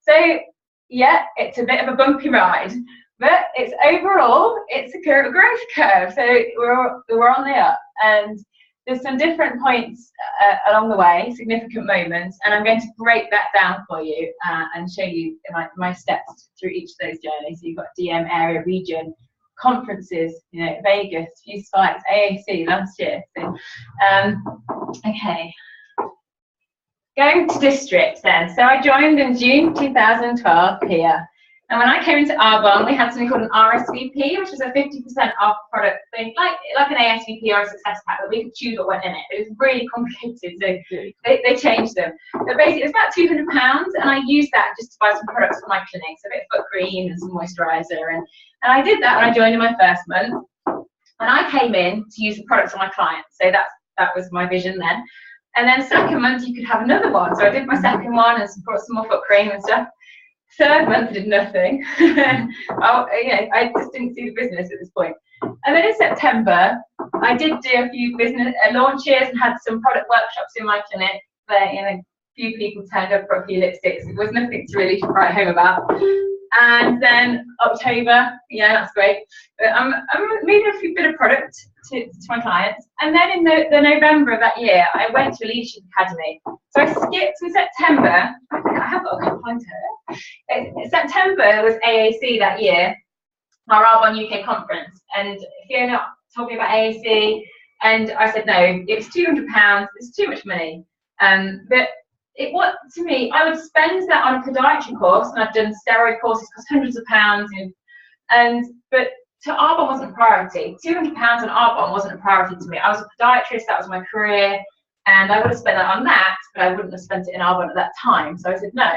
So yeah, it's a bit of a bumpy ride, but it's overall, it's a growth curve. So we're on the up, and there's some different points along the way, significant moments, and I'm going to break that down for you and show you my steps through each of those journeys. So you've got DM, area, region, conferences, you know, Vegas, few spikes, AAC last year. So, okay. Going to districts then. So I joined in June 2012 here. And when I came into Arbonne, we had something called an RSVP, which was a 50% off product thing, like an ASVP or a success pack, but we could choose what went in it. It was really complicated, so they changed them. But basically, it was about £200, and I used that just to buy some products for my clinic, so a bit of foot cream and some moisturiser. And I did that when I joined in my first month. And I came in to use the products on my clients, so that was my vision then. And then second month, you could have another one. So I did my second one and brought some more foot cream and stuff. Third month, did nothing. I just didn't see the business at this point. And then in September, I did do a few business launches and had some product workshops in my clinic. But a few people turned up for a few lipsticks. It was nothing to really write home about. And then October, yeah, that's great. But I'm moving a few bit of product to my clients. And then in the November of that year, I went to a leadership academy. So I skipped in September. I can't find her. September was AAC that year, our Arbonne UK conference. And Fiona told me about AAC, and I said no. It was £200. It's too much money. But what to me, I would spend that on a podiatry course, and I've done steroid courses cost hundreds of pounds, but to Arbonne wasn't a priority. £200 on Arbonne wasn't a priority to me. I was a podiatrist, that was my career, and I would have spent that on that, but I wouldn't have spent it in Arbonne at that time. So I said no.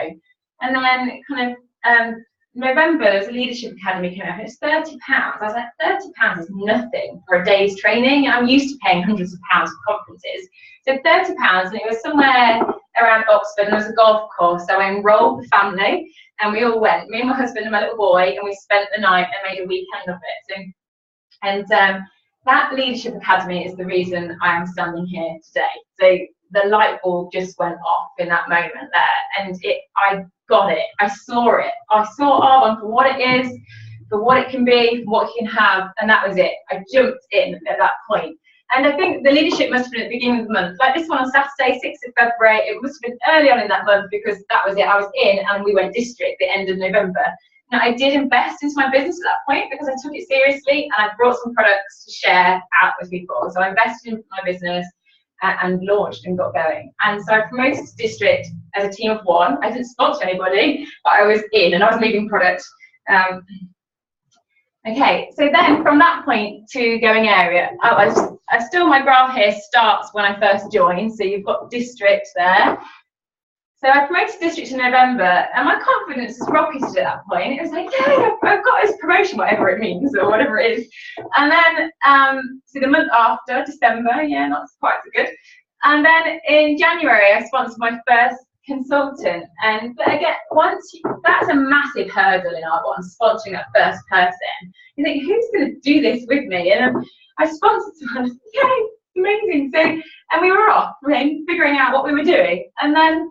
And then kind of November, there was a leadership academy coming up, and it's £30. I was like, £30 is nothing for a day's training, and I'm used to paying hundreds of pounds for conferences. So £30, and it was somewhere around Oxford, and there was a golf course, so I enrolled the family, and we all went, me and my husband and my little boy, and we spent the night and made a weekend of it. So, that leadership academy is the reason I am standing here today. So the light bulb just went off in that moment there, and I got it. I saw it. I saw Arbonne for what it is, for what it can be, for what you can have, and that was it. I jumped in at that point. And I think the leadership must have been at the beginning of the month. Like this one on Saturday, 6th of February, it must have been early on in that month, because that was it. I was in, and we went district at the end of November. Now, I did invest into my business at that point because I took it seriously, and I brought some products to share out with people. So I invested in my business and launched and got going. And so I promoted to district as a team of one. I didn't sponsor anybody, but I was in, and I was moving product. Okay, so then from that point to going area, my graph here starts when I first joined, so you've got district there. So I promoted district in November, and my confidence has rocketed at that point. It was like, yeah, I've got this promotion, whatever it means, or whatever it is. And then, so the month after, December, yeah, not quite so good. And then in January, I sponsored my first consultant. But again, that's a massive hurdle in Arbonne, sponsoring that first person. You think, who's going to do this with me? And I sponsored someone. Yay, amazing. So, and we were off, figuring out what we were doing. And then,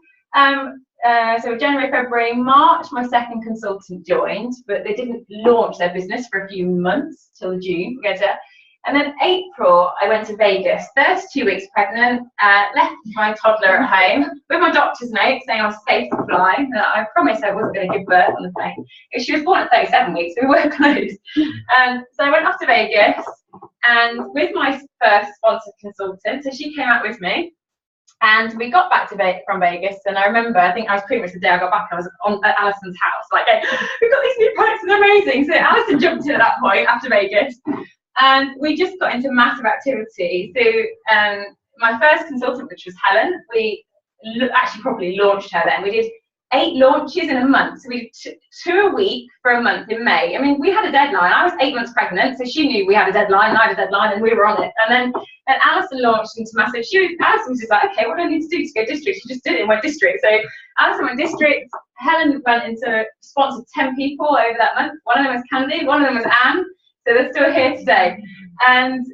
so January, February, March, my second consultant joined, but they didn't launch their business for a few months till June. And then April, I went to Vegas, 32 weeks pregnant, left my toddler at home with my doctor's note saying I was safe to fly. I promised I wasn't going to give birth on the plane. She was born at 37 weeks, so we were close. So I went off to Vegas, and with my first sponsored consultant, so she came out with me. And we got back from Vegas, and I remember, I think I was pretty much the day I got back, I was at Alison's house, like, hey, we've got these new products, they're amazing. So Alison jumped in at that point after Vegas, and we just got into massive activity. So my first consultant, which was Helen, we actually probably launched her then. We did 8 launches in a month. So we did 2 a week for a month in May. I mean, we had a deadline. I was 8 months pregnant, so she knew we had a deadline, and I had a deadline, and we were on it. And then Alison launched into massive. Alison was just like, okay, what do I need to do to go district? She just did it and went district. So Alison went district. Helen went into sponsored 10 people over that month. One of them was Candy, one of them was Anne. So they're still here today. And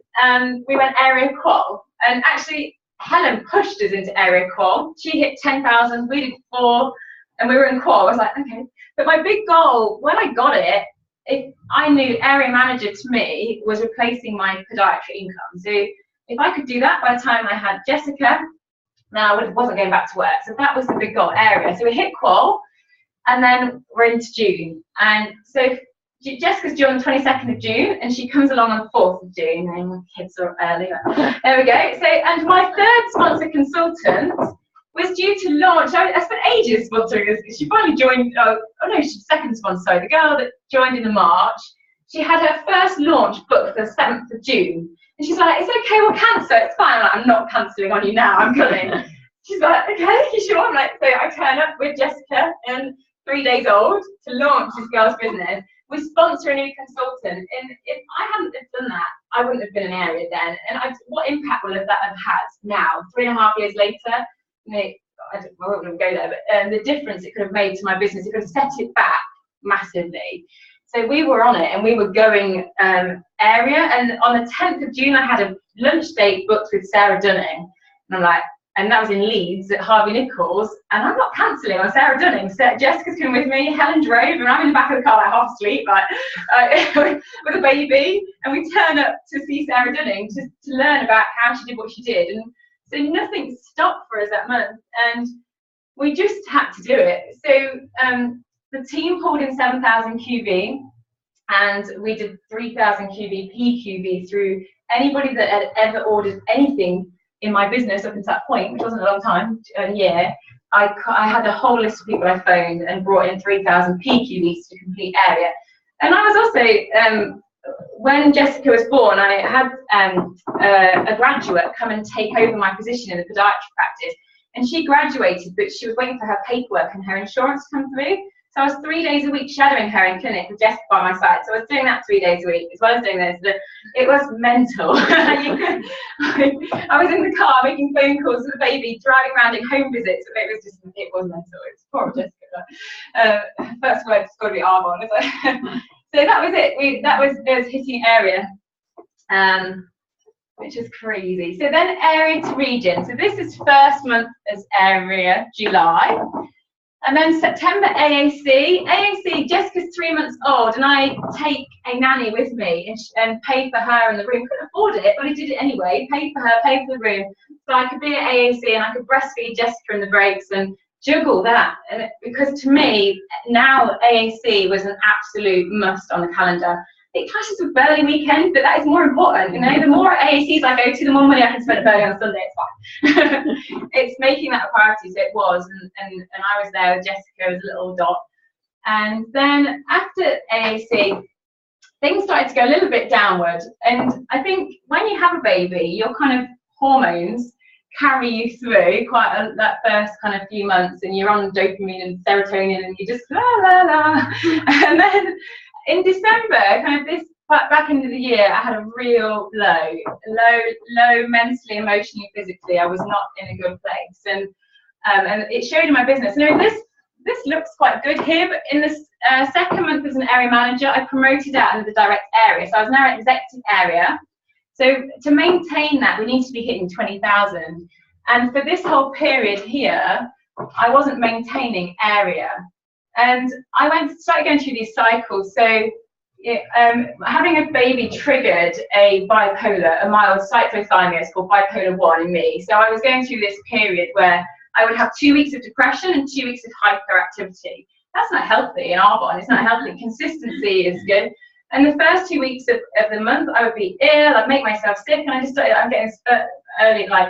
we went area qual. And actually, Helen pushed us into area qual. She hit 10,000, we did 4. And we were in qual. I was like, okay. But my big goal, when I got it, I knew area manager to me was replacing my podiatry income. So if I could do that by the time I had Jessica, then I wasn't going back to work. So that was the big goal area. So we hit qual, and then we're into June. And so Jessica's due on the 22nd of June, and she comes along on the 4th of June. And my kids are early. There we go. So, and my third sponsor consultant was due to launch. I spent ages sponsoring this. She finally joined, she's second sponsor, sorry, the girl that joined in the March. She had her first launch booked for the 7th of June. And she's like, it's okay, we'll cancel, it's fine. I'm like, I'm not cancelling on you now, I'm coming. She's like, okay, you sure? I'm like, so I turn up with Jessica, and 3 days old, to launch this girl's business. We sponsor a new consultant, and if I hadn't done that, I wouldn't have been in area then. And what impact will that have had now, 3.5 years later? I won't go there, but the difference it could have made to my business, it could have set it back massively. So we were on it, and we were going area, and on the 10th of June I had a lunch date booked with Sarah Dunning, and I'm like, and that was in Leeds at Harvey Nichols, and I'm not cancelling on Sarah Dunning. So Jessica's coming with me, Helen drove, and I'm in the back of the car like half asleep, with a baby, and we turn up to see Sarah Dunning to learn about how she did what she did. And so nothing stopped for us that month, and we just had to do it. So the team pulled in 7,000 QV, and we did 3,000 QV PQV through anybody that had ever ordered anything in my business up until that point, which wasn't a long time, a year. I had a whole list of people I phoned and brought in 3,000 PQVs to complete area. And I was also, when Jessica was born, I had a graduate come and take over my position in the podiatry practice. And she graduated, but she was waiting for her paperwork and her insurance to come through. So I was 3 days a week shadowing her in clinic with Jessica by my side. So I was doing that 3 days a week as well as doing this. It was mental. I was in the car making phone calls with the baby, driving around in home visits. It was mental. It was poor Jessica. First word's got to be Arbonne. So that was it. It was hitting area, which is crazy. So then area to region. So this is first month as area, July. And then September AAC. AAC, Jessica's 3 months old, and I take a nanny with me and pay for her in the room. Couldn't afford it, but I did it anyway. Paid for her, paid for the room. So I could be at AAC and I could breastfeed Jessica in the breaks and juggle that. And because to me, now AAC was an absolute must on the calendar. It clashes with Burley weekend, but that is more important. You know, the more AACs I go to, the more money I can spend at Burley on a Sunday. It's fine. It's making that a priority, so it was, and I was there with Jessica as a little dot. And then after AAC, things started to go a little bit downward. And I think when you have a baby, your kind of hormones carry you through that first kind of few months, and you're on dopamine and serotonin, and you just la la la, and then in December, kind of this back end of the year, I had a real low mentally, emotionally, physically. I was not in a good place, and it showed in my business. Now this looks quite good here, but in this second month as an area manager, I promoted out into the direct area, so I was now executive area. So to maintain that, we need to be hitting 20,000, and for this whole period here, I wasn't maintaining area. And I started going through these cycles. So having a baby triggered a bipolar, a mild cyclothymia, it's called bipolar 1 in me. So I was going through this period where I would have 2 weeks of depression and 2 weeks of hyperactivity. That's not healthy in Arbonne. It's not healthy. Consistency is good. And the first 2 weeks of the month, I would be ill. I'd make myself sick, and I just started. I'm getting early, like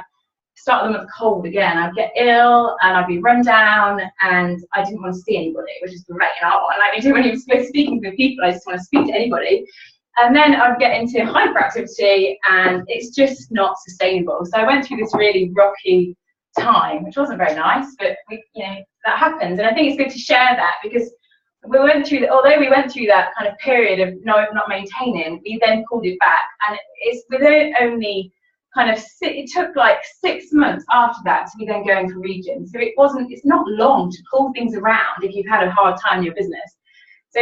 start of the month cold again. I'd get ill and I'd be run down, and I didn't want to see anybody, which is great in Arbonne. Like when you're speaking to people, I just want to speak to anybody. And then I'd get into hyperactivity, and it's just not sustainable. So I went through this really rocky time, which wasn't very nice, but that happens. And I think it's good to share that, because although we went through that kind of period of not maintaining, we then pulled it back, and it's within only kind of it took like 6 months after that to be then going for region. So it's not long to pull things around if you've had a hard time in your business. So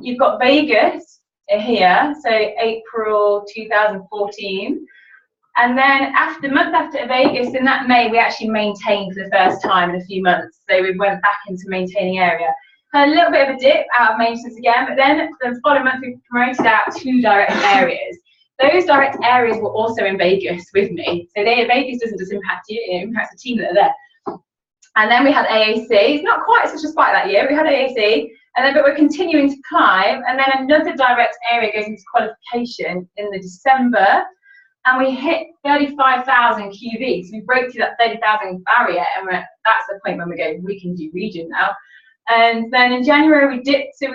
you've got Vegas here, so April 2014. And then the month after Vegas, in that May, we actually maintained for the first time in a few months. So we went back into maintaining area. Had a little bit of a dip out of maintenance again, but then the following month we promoted out 2 direct areas. Those direct areas were also in Vegas with me. So Vegas doesn't just impact you, it impacts the team that are there. And then we had AAC. It's not quite such a spike that year. We had AAC, but we're continuing to climb. And then another direct area goes into qualification in the December, and we hit 35,000 QV. So we broke through that 30,000 barrier, and that's the point when we go, we can do region now. And then in January we dipped, so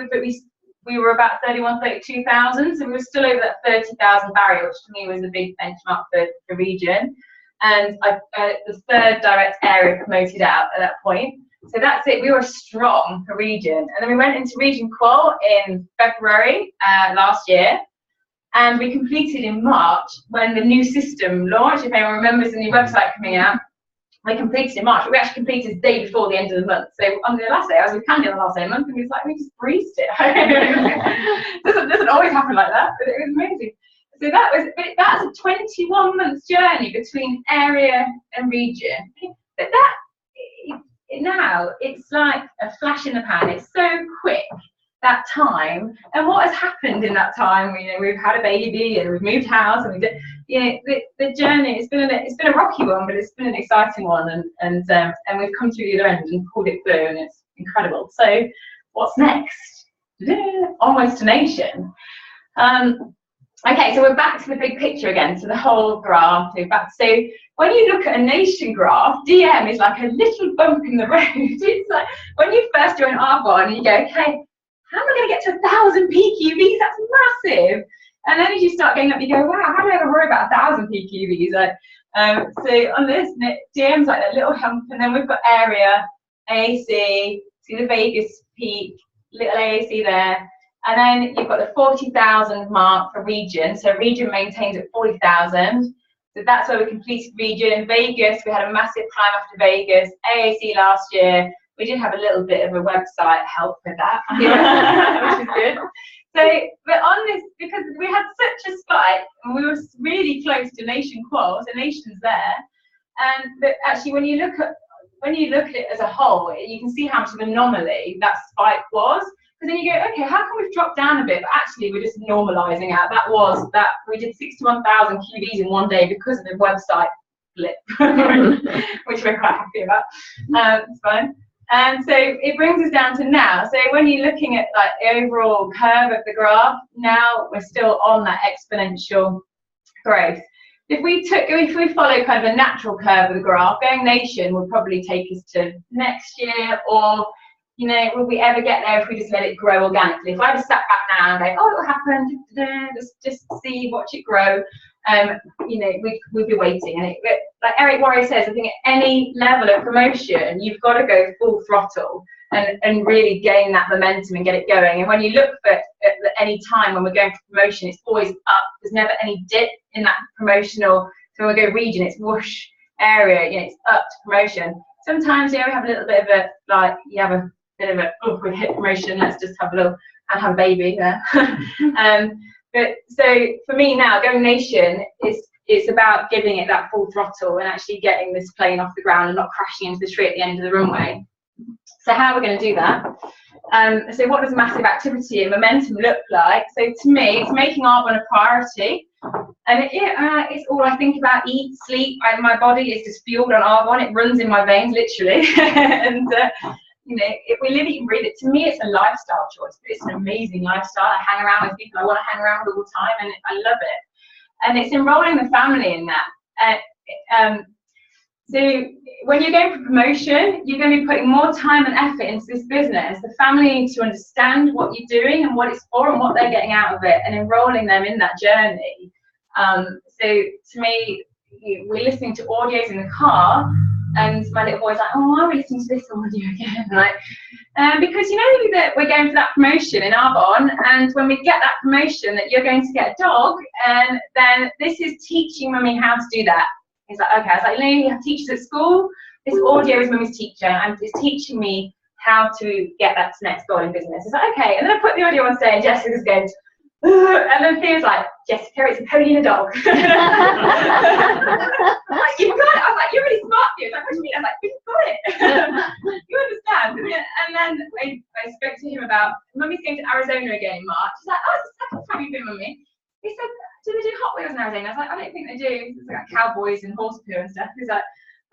we were about 32,000, so we were still over that 30,000 barrier, which to me was a big benchmark for region. And the 3rd direct area promoted out at that point. So that's it, we were strong for region. And then we went into region qual in February last year, and we completed in March when the new system launched. If anyone remembers the new website coming out, we completed in March, but we actually completed the day before the end of the month. So on the last day, I was with Candy on the last day of the month, and we was like, we just breezed it. doesn't always happen like that, but it was amazing. So that's a 21-month journey between area and region. But now it's like a flash in the pan. It's so quick, that time. And what has happened in that time? We've had a baby, and we've moved house, and the journey, it's been a rocky one, but it's been an exciting one, and we've come through the other end and pulled it through, and it's incredible. So what's next? Onwards to nation. Okay, so we're back to the big picture again, so the whole graph. So when you look at a nation graph, DM is like a little bump in the road. It's like when you first join Arbonne and you go, okay, how am I going to get to 1,000 PQVs? That's massive. And then as you start getting up, you go, wow, how do I ever worry about 1,000 PQVs? Like, so on this, DM's like a little hump, and then we've got area, AAC, see the Vegas peak, little AAC there. And then you've got the 40,000 mark for region. So region maintains at 40,000. So that's where we completed region. Vegas, we had a massive climb after Vegas. AAC last year, we did have a little bit of a website help with that, which is good. So, but on this, because we had such a spike, and we were really close to nation quals, the nation's there. And but actually, when you look at it as a whole, you can see how much of an anomaly that spike was. Because then you go, okay, how come we've dropped down a bit? But actually, we're just normalising out. That we did 61,000 QVs in one day because of the website blip, which we're quite happy about. It's fine. And so it brings us down to now. So when you're looking at like the overall curve of the graph, now we're still on that exponential growth. If we follow kind of a natural curve of the graph, going nation would probably take us to next year, or you know, will we ever get there if we just let it grow organically? If I just sat back now and go, oh, it'll happen, just see, watch it grow, you know, we'd be waiting. And like Eric Warrior says, I think at any level of promotion, you've got to go full throttle and really gain that momentum and get it going. And when you look at any time when we're going for promotion, it's always up. There's never any dip in that promotional. So when we go region, it's whoosh area, you know, it's up to promotion. Sometimes, yeah, we have a little bit of a, like, you have a bit of a, oh, we hit promotion, let's just have a little, and have a baby there. But so for me now, going nation, it's about giving it that full throttle and actually getting this plane off the ground and not crashing into the tree at the end of the runway. So how are we going to do that? So what does massive activity and momentum look like? So to me, it's making Arbonne a priority. And it's all I think about: eat, sleep. My body is just fueled on Arbonne. It runs in my veins, literally. And you know, if we live it and breathe it, to me, it's a lifestyle choice. But it's an amazing lifestyle. I hang around with people I want to hang around with all the time, and I love it. And it's enrolling the family in that. So when you're going for promotion, you're going to be putting more time and effort into this business. The family needs to understand what you're doing and what it's for and what they're getting out of it, and enrolling them in that journey. So to me, we're listening to audios in the car, and my little boy's like, oh, why are we listening to this audio again? Like, because you know that we're going for that promotion in Arbonne, and when we get that promotion that you're going to get a dog, and then this is teaching Mummy how to do that. He's like, okay. I was like, you know, you have teachers at school. This audio is Mummy's teacher, and it's teaching me how to get that next goal in business. It's like, okay. And then I put the audio on stage, and Jessica's going, and then Theo's like, Jessica, it's a pony and a dog. Like, you've got it. I was like, you're really smart, Theo. Like, what do you mean? I was like, you've got it. You understand. And then I spoke to him about, Mummy's going to Arizona again in March. He's like, oh, it's the second time you've been, Mummy. He said, do they do Hot Wheels in Arizona? I was like, I don't think they do. It's like cowboys and horse poo and stuff. He's like,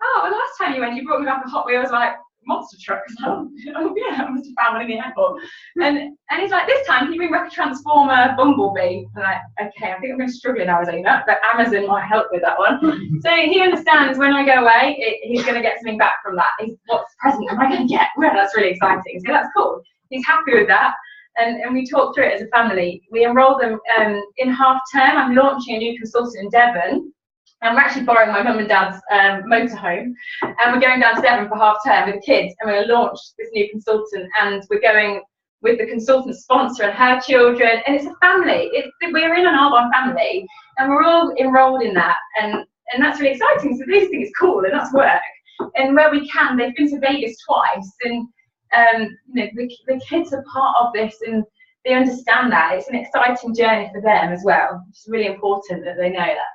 oh, well, last time you went, you brought me back a Hot Wheels like monster truck. Oh yeah, I must have found one in the airport. And he's like, this time can you bring back a Transformer Bumblebee? I'm like, okay, I think I'm going to struggle in Arizona, but Amazon might help with that one. So he understands when I go away, he's going to get something back from that. What's present am I going to get? Well, that's really exciting. So that's cool. He's happy with that. And we talked through it as a family. We enrolled them in half term. I'm launching a new consultant in Devon. And we're actually borrowing my mum and dad's motorhome. And we're going down to Devon for half term with the kids. And we're going to launch this new consultant. And we're going with the consultant sponsor and her children. And it's a family. We're in an Arbonne family. And we're all enrolled in that. And that's really exciting. So they think it's cool and that's work. And where we can, they've been to Vegas twice. And you know, the kids are part of this, and they understand that it's an exciting journey for them as well. It's really important that they know that.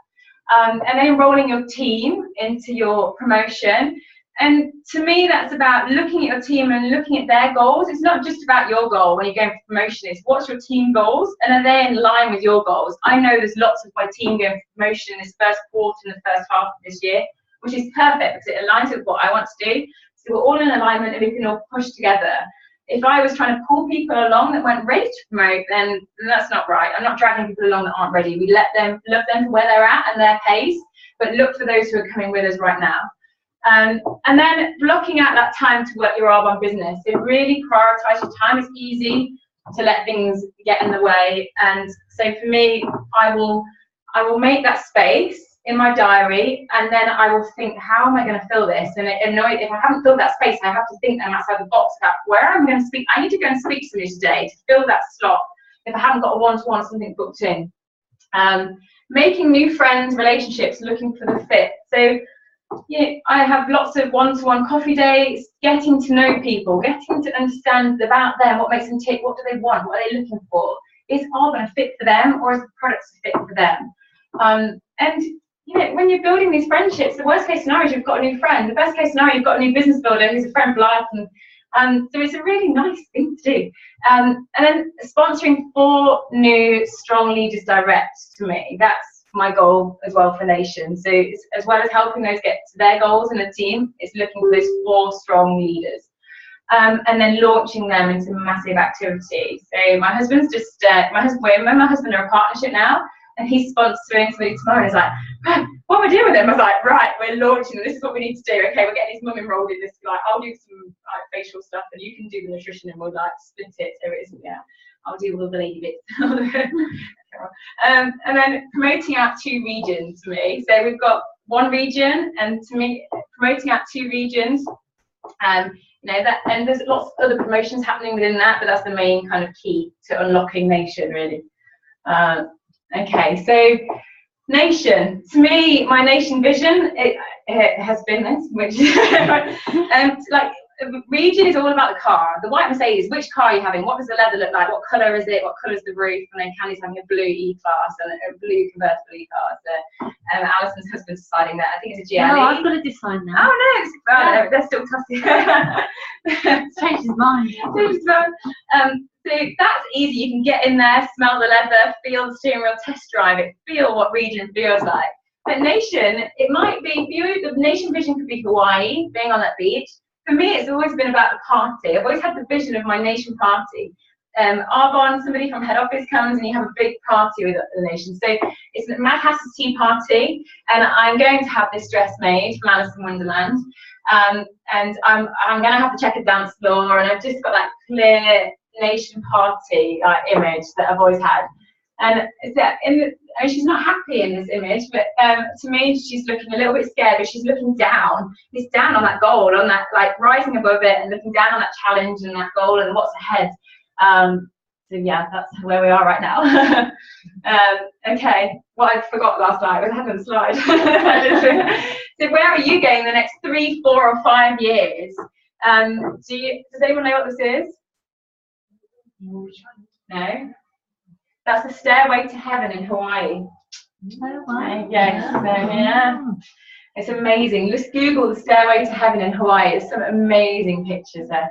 And then enrolling your team into your promotion, and to me that's about looking at your team and looking at their goals. It's not just about your goal when you're going for promotion, it's what's your team goals and are they in line with your goals. I know there's lots of my team going for promotion in this first quarter and the first half of this year, which is perfect because it aligns with what I want to do. So we're all in alignment and we can all push together. If I was trying to pull people along that weren't ready to promote, then that's not right. I'm not dragging people along that aren't ready. We love them to where they're at and their pace. but look for those who are coming with us right now. And then blocking out that time to work your Arbonne business. So really prioritize your time. It's easy to let things get in the way. And so for me, I will make that space in my diary, and then I will think, how am I going to fill this? And if I haven't filled that space, I have to think outside the box about where I'm going to speak. I need to go and speak to somebody today to fill that slot if I haven't got a one-to-one, something booked in. Making new friends, relationships, looking for the fit. So I have lots of one-to-one coffee dates, getting to know people, getting to understand about them, what makes them tick, what do they want, what are they looking for? Is Arbonne a fit for them, or is the product a fit for them? And when you're building these friendships, the worst case scenario is you've got a new friend. The best case scenario, you've got a new business builder who's a friend for life. And so it's a really nice thing to do. And then sponsoring 4 new strong leaders direct to me. That's my goal as well for Nation. So it's, as well as helping those get to their goals in a team, it's looking for those 4 strong leaders. And then launching them into massive activity. So my husband's just, my husband are a partnership now, and he's sponsoring somebody tomorrow, and he's like, what am I doing with them? I was like, right, we're launching, this is what we need to do. Okay, we're getting his mum enrolled in this, like, I'll do some like facial stuff, and you can do the nutrition, and we'll like split it, so it isn't, I'll do all the lady bits. And then promoting out 2 regions for me. So we've got 1 region, and to me, promoting out 2 regions, and there's lots of other promotions happening within that, but that's the main kind of key to unlocking Nation, really. Okay, so Nation. To me, my Nation vision, it has been this, which like region is all about the car. The white Mercedes, which car are you having? What does the leather look like? What colour is it? What colour is the roof? And then Candy's having a blue E-Class and a blue convertible E-Class. Alison's husband's deciding that. I think it's a GLE. No, I've got to decide now. Oh no, they're still tossing. It's changed his mind. So that's easy. You can get in there, smell the leather, feel the steering wheel, test drive it, feel what region feels like. But Nation, it might be, for you, the Nation vision could be Hawaii, being on that beach. For me, it's always been about the party. I've always had the vision of my Nation party. Arbonne, somebody from head office comes and you have a big party with the Nation. So it's a Mad Hatters tea party, and I'm going to have this dress made from Alice in Wonderland. And I'm going to have the checkered dance floor, and I've just got that clear Nation party image that I've always had. And she's not happy in this image, but to me, she's looking a little bit scared, but she's looking down. She's down on that goal, on that, like, rising above it and looking down on that challenge and that goal and what's ahead. So yeah, that's where we are right now. Okay, what I forgot last night was having a slide. So where are you going the next 3, 4, or 5 years? Does anyone know what this is? No? That's the Stairway to Heaven in Hawaii. Oh, wow. Yes, yeah. It's amazing. Just Google the Stairway to Heaven in Hawaii. There's some amazing pictures there.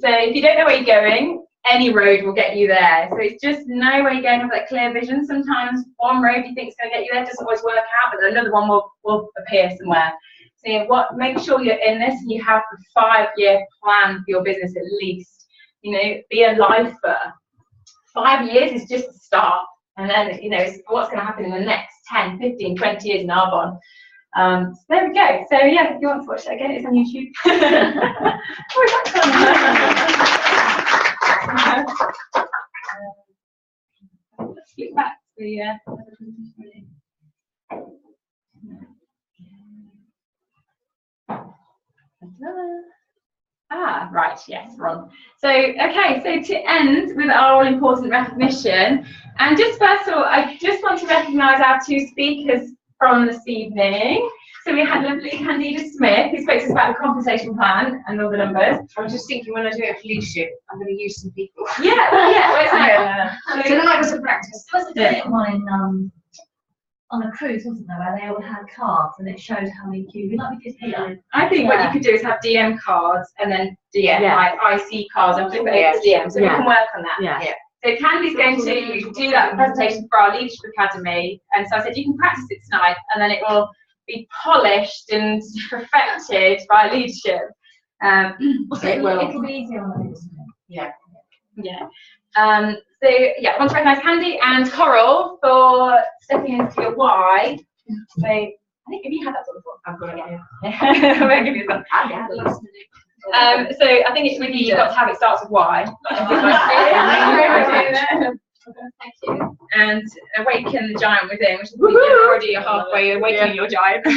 So if you don't know where you're going, any road will get you there. So it's just know where you're going with that clear vision. Sometimes one road you think is going to get you there doesn't always work out, but another one will appear somewhere. So make sure you're in this and you have a 5-year plan for your business at least. Be a lifer. 5 years is just the start, and then it's what's going to happen in the next 10, 15, 20 years in Arbonne. So there we go. So yeah, if you want to watch that again, it's on YouTube. Let's flip back to the right, yes, wrong. So, okay, so to end with our all-important recognition, and just first of all, I just want to recognise our 2 speakers from this evening. So we had lovely Candida Smith, who spoke to us about the compensation plan and all the numbers. I was just thinking, when I do it for leadership, I'm going to use some people. Yeah. Tonight was a practice. There was a brilliant one on a cruise, wasn't there, where they all had cards and it showed how many QV, like we did here. I think what you could do is have DM cards and then like IC cards and flip it to DM, so we can work on that. Yeah. So Candy's going to do that presentation for our Leadership Academy, and so I said you can practice it tonight, and then it will be polished and perfected by leadership. It'll be easier on the business. Yeah. So yeah, I want to recognise Candy and Coral for stepping into your why So I think if you had that sort of thought, I've got it here. I won't give you that. So I think it's really you've got to have it starts with Y. Thank you. And awaken the giant within, which is you're already halfway awakening your giant. Thank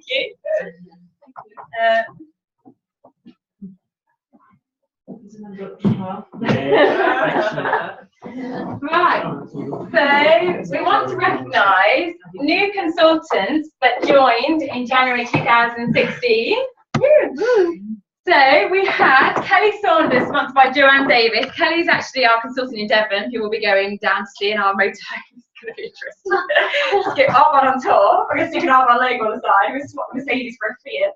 you. Right. So we want to recognise new consultants that joined in January 2016. So we had Kelly Saunders, sponsored by Joanne Davis. Kelly's actually our consultant in Devon, who will be going down to see in our motorhome. It's going to be interesting. Let's get Arbon on tour. We're going to stick an Arbon logo on the side. We're going to swap Mercedes for a Fiat.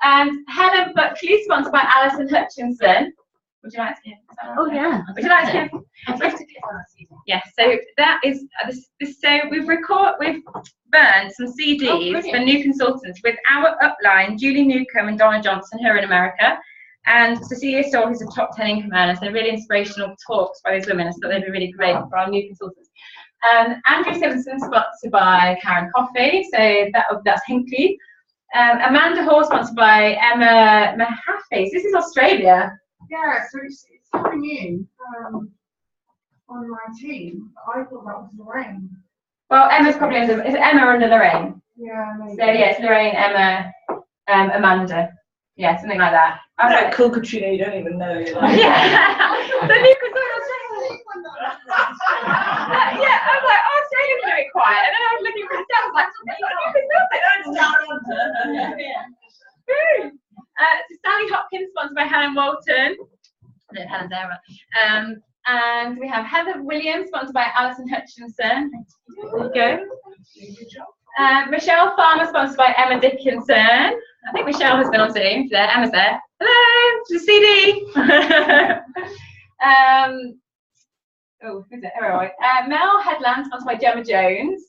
And Helen Buckley, sponsored by Alison Hutchinson. Would you like to hear? Oh yeah. Would you like to hear? Yes. So that is so we've burned some CDs for new consultants with our upline, Julie Newcomb and Donna Johnson, who are in America, and Cecilia Storr, who's a top 10 income earner. So really inspirational talks by those women. So they'd be really great for our new consultants. Andrew Simpson, sponsored by Karen Coffey. So that's Hinkley. Amanda Hall, sponsored by Emma Mahaffey. So this is Australia. Yeah, so it's coming in on my team. I thought that was Lorraine. Well, Emma's probably is Emma under Lorraine? Yeah, maybe. So yeah, it's Lorraine, Emma, Amanda. Yeah, something like that. I was That like, cool Katrina, you don't even know. You're like, yeah. The new Australia. Yeah, I was like, oh, Australia's very quiet. And then I was looking for the stats, like, so Sally Hopkins, sponsored by Helen Walton. No, Helen's there. And we have Heather Williams, sponsored by Alison Hutchinson. There you go. Michelle Farmer, sponsored by Emma Dickinson. I think Michelle has been on Zoom. There, Emma's there. Hello, to the CD. Oh, who's it? Mel Headland, sponsored by Gemma Jones.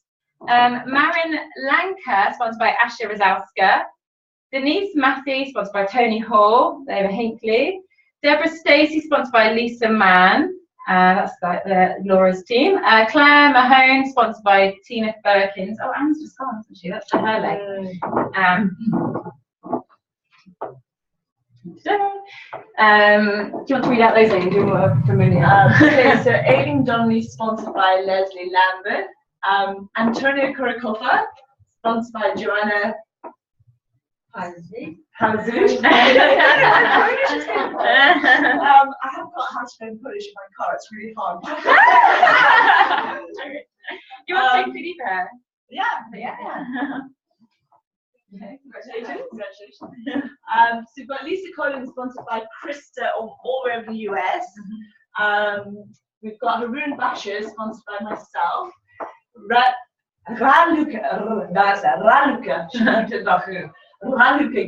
Marin Lanka, sponsored by Asha Rozalska. Denise Massey, sponsored by Tony Hall, David Hinkley. Deborah Stacey, sponsored by Lisa Mann. That's like Laura's team. Claire Mahone, sponsored by Tina Firkins. Oh, Anne's just gone, hasn't she? That's her leg. Do you want to read out those names? You're more familiar. Okay, so Aileen Donnelly, sponsored by Leslie Lambert. Antonio Kurikova, sponsored by Joanna Hanzu. I haven't got how to spell Polish in my car, it's really hard. You want to take CD for her? Yeah. Okay, congratulations. So we've got Lisa Collins, sponsored by Krista all over the US. We've got Haroon Bashir, sponsored by myself. Raluca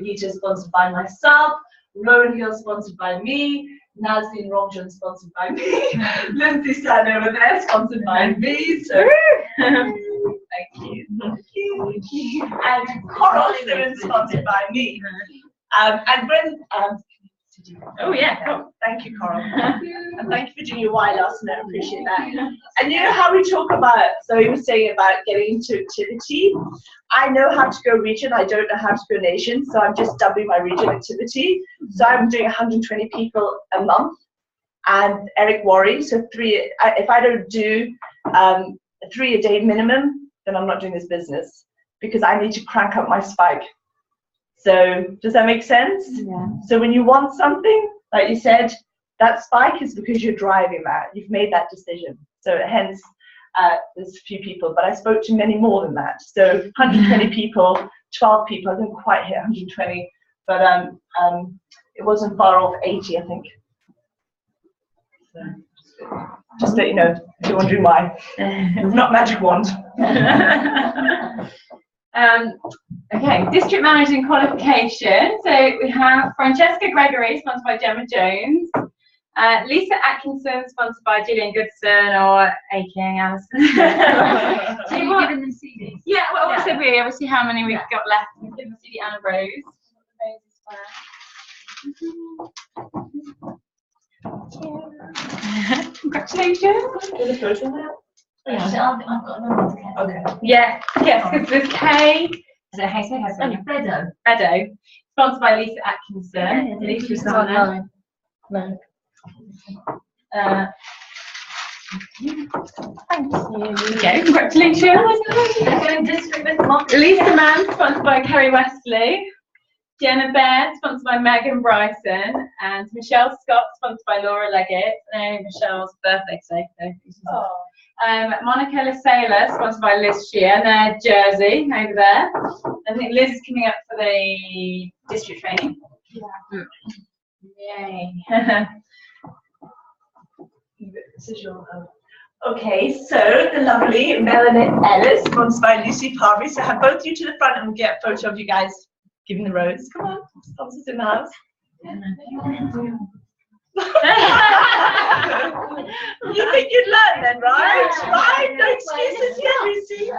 Gita, sponsored by myself. Lauren Hill, sponsored by me. Nazdin Romjan, sponsored by me. Lindsay Stan over there, sponsored by me. So thank you. And Coral Stone, sponsored by me. And Brent. Oh yeah. Oh, thank you, Coral. And thank you for doing your why last night. I appreciate that. And you know how we talk about, so he was saying about getting into activity. I know how to go region, I don't know how to go nation, so I'm just doubling my region activity. So I'm doing 120 people a month, and Eric Worry, so 3, if I don't do 3 a day minimum, then I'm not doing this business, because I need to crank up my spike. So does that make sense? Yeah. So when you want something, like you said, that spike is because you're driving that. You've made that decision. So hence, there's a few people, but I spoke to many more than that. So 120 people, 12 people, I didn't quite hit 120, but it wasn't far off 80, I think. So, just to let you know, if you're wondering why. It's not magic wand. Okay, district managing qualification. So we have Francesca Gregory, sponsored by Gemma Jones. Lisa Atkinson, sponsored by Gillian Goodson or aka Alison. So you you've want- given them CDs? Yeah, well, also we obviously how many we've got left. We've given the CD Anna Rose. Congratulations. I've got another one. Okay. Yes, because there's Kay. So how you say her surname? Fredo. Fredo. Sponsored by Lisa Atkinson. Lisa's on there. No. Thank you. Okay, congratulations. Lisa Mann, sponsored by Kerry Wesley. Jenna Baird, sponsored by Megan Bryson. And Michelle Scott, sponsored by Laura Leggett. And Michelle's birthday today. So Monica Lasala, sponsored by Liz Shear. And their jersey over there. I think Liz is coming up for the district training. Yeah. Yay. Okay, so the lovely Melanie Ellis, sponsored by Lucy Parry. So have both you to the front and we'll get a photo of you guys giving the rose. Come on, sponsors in the house. You think you'd learn then, right? Yeah. Right? No excuses here, Lucy.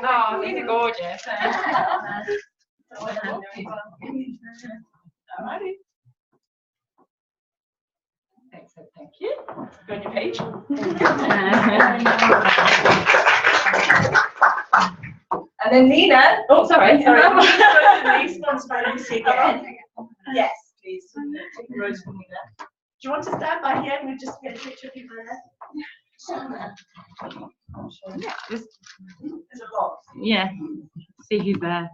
Oh, these are gorgeous. Alrighty. Excellent, thank you. Go on your page. And then Nina. Oh, sorry. Sponsored by Lucy again. Yes, please. Take the rose from Nina. Do you want to stand by here and we'll just get a picture of you there? Yeah, There's a box. yeah. See who's there.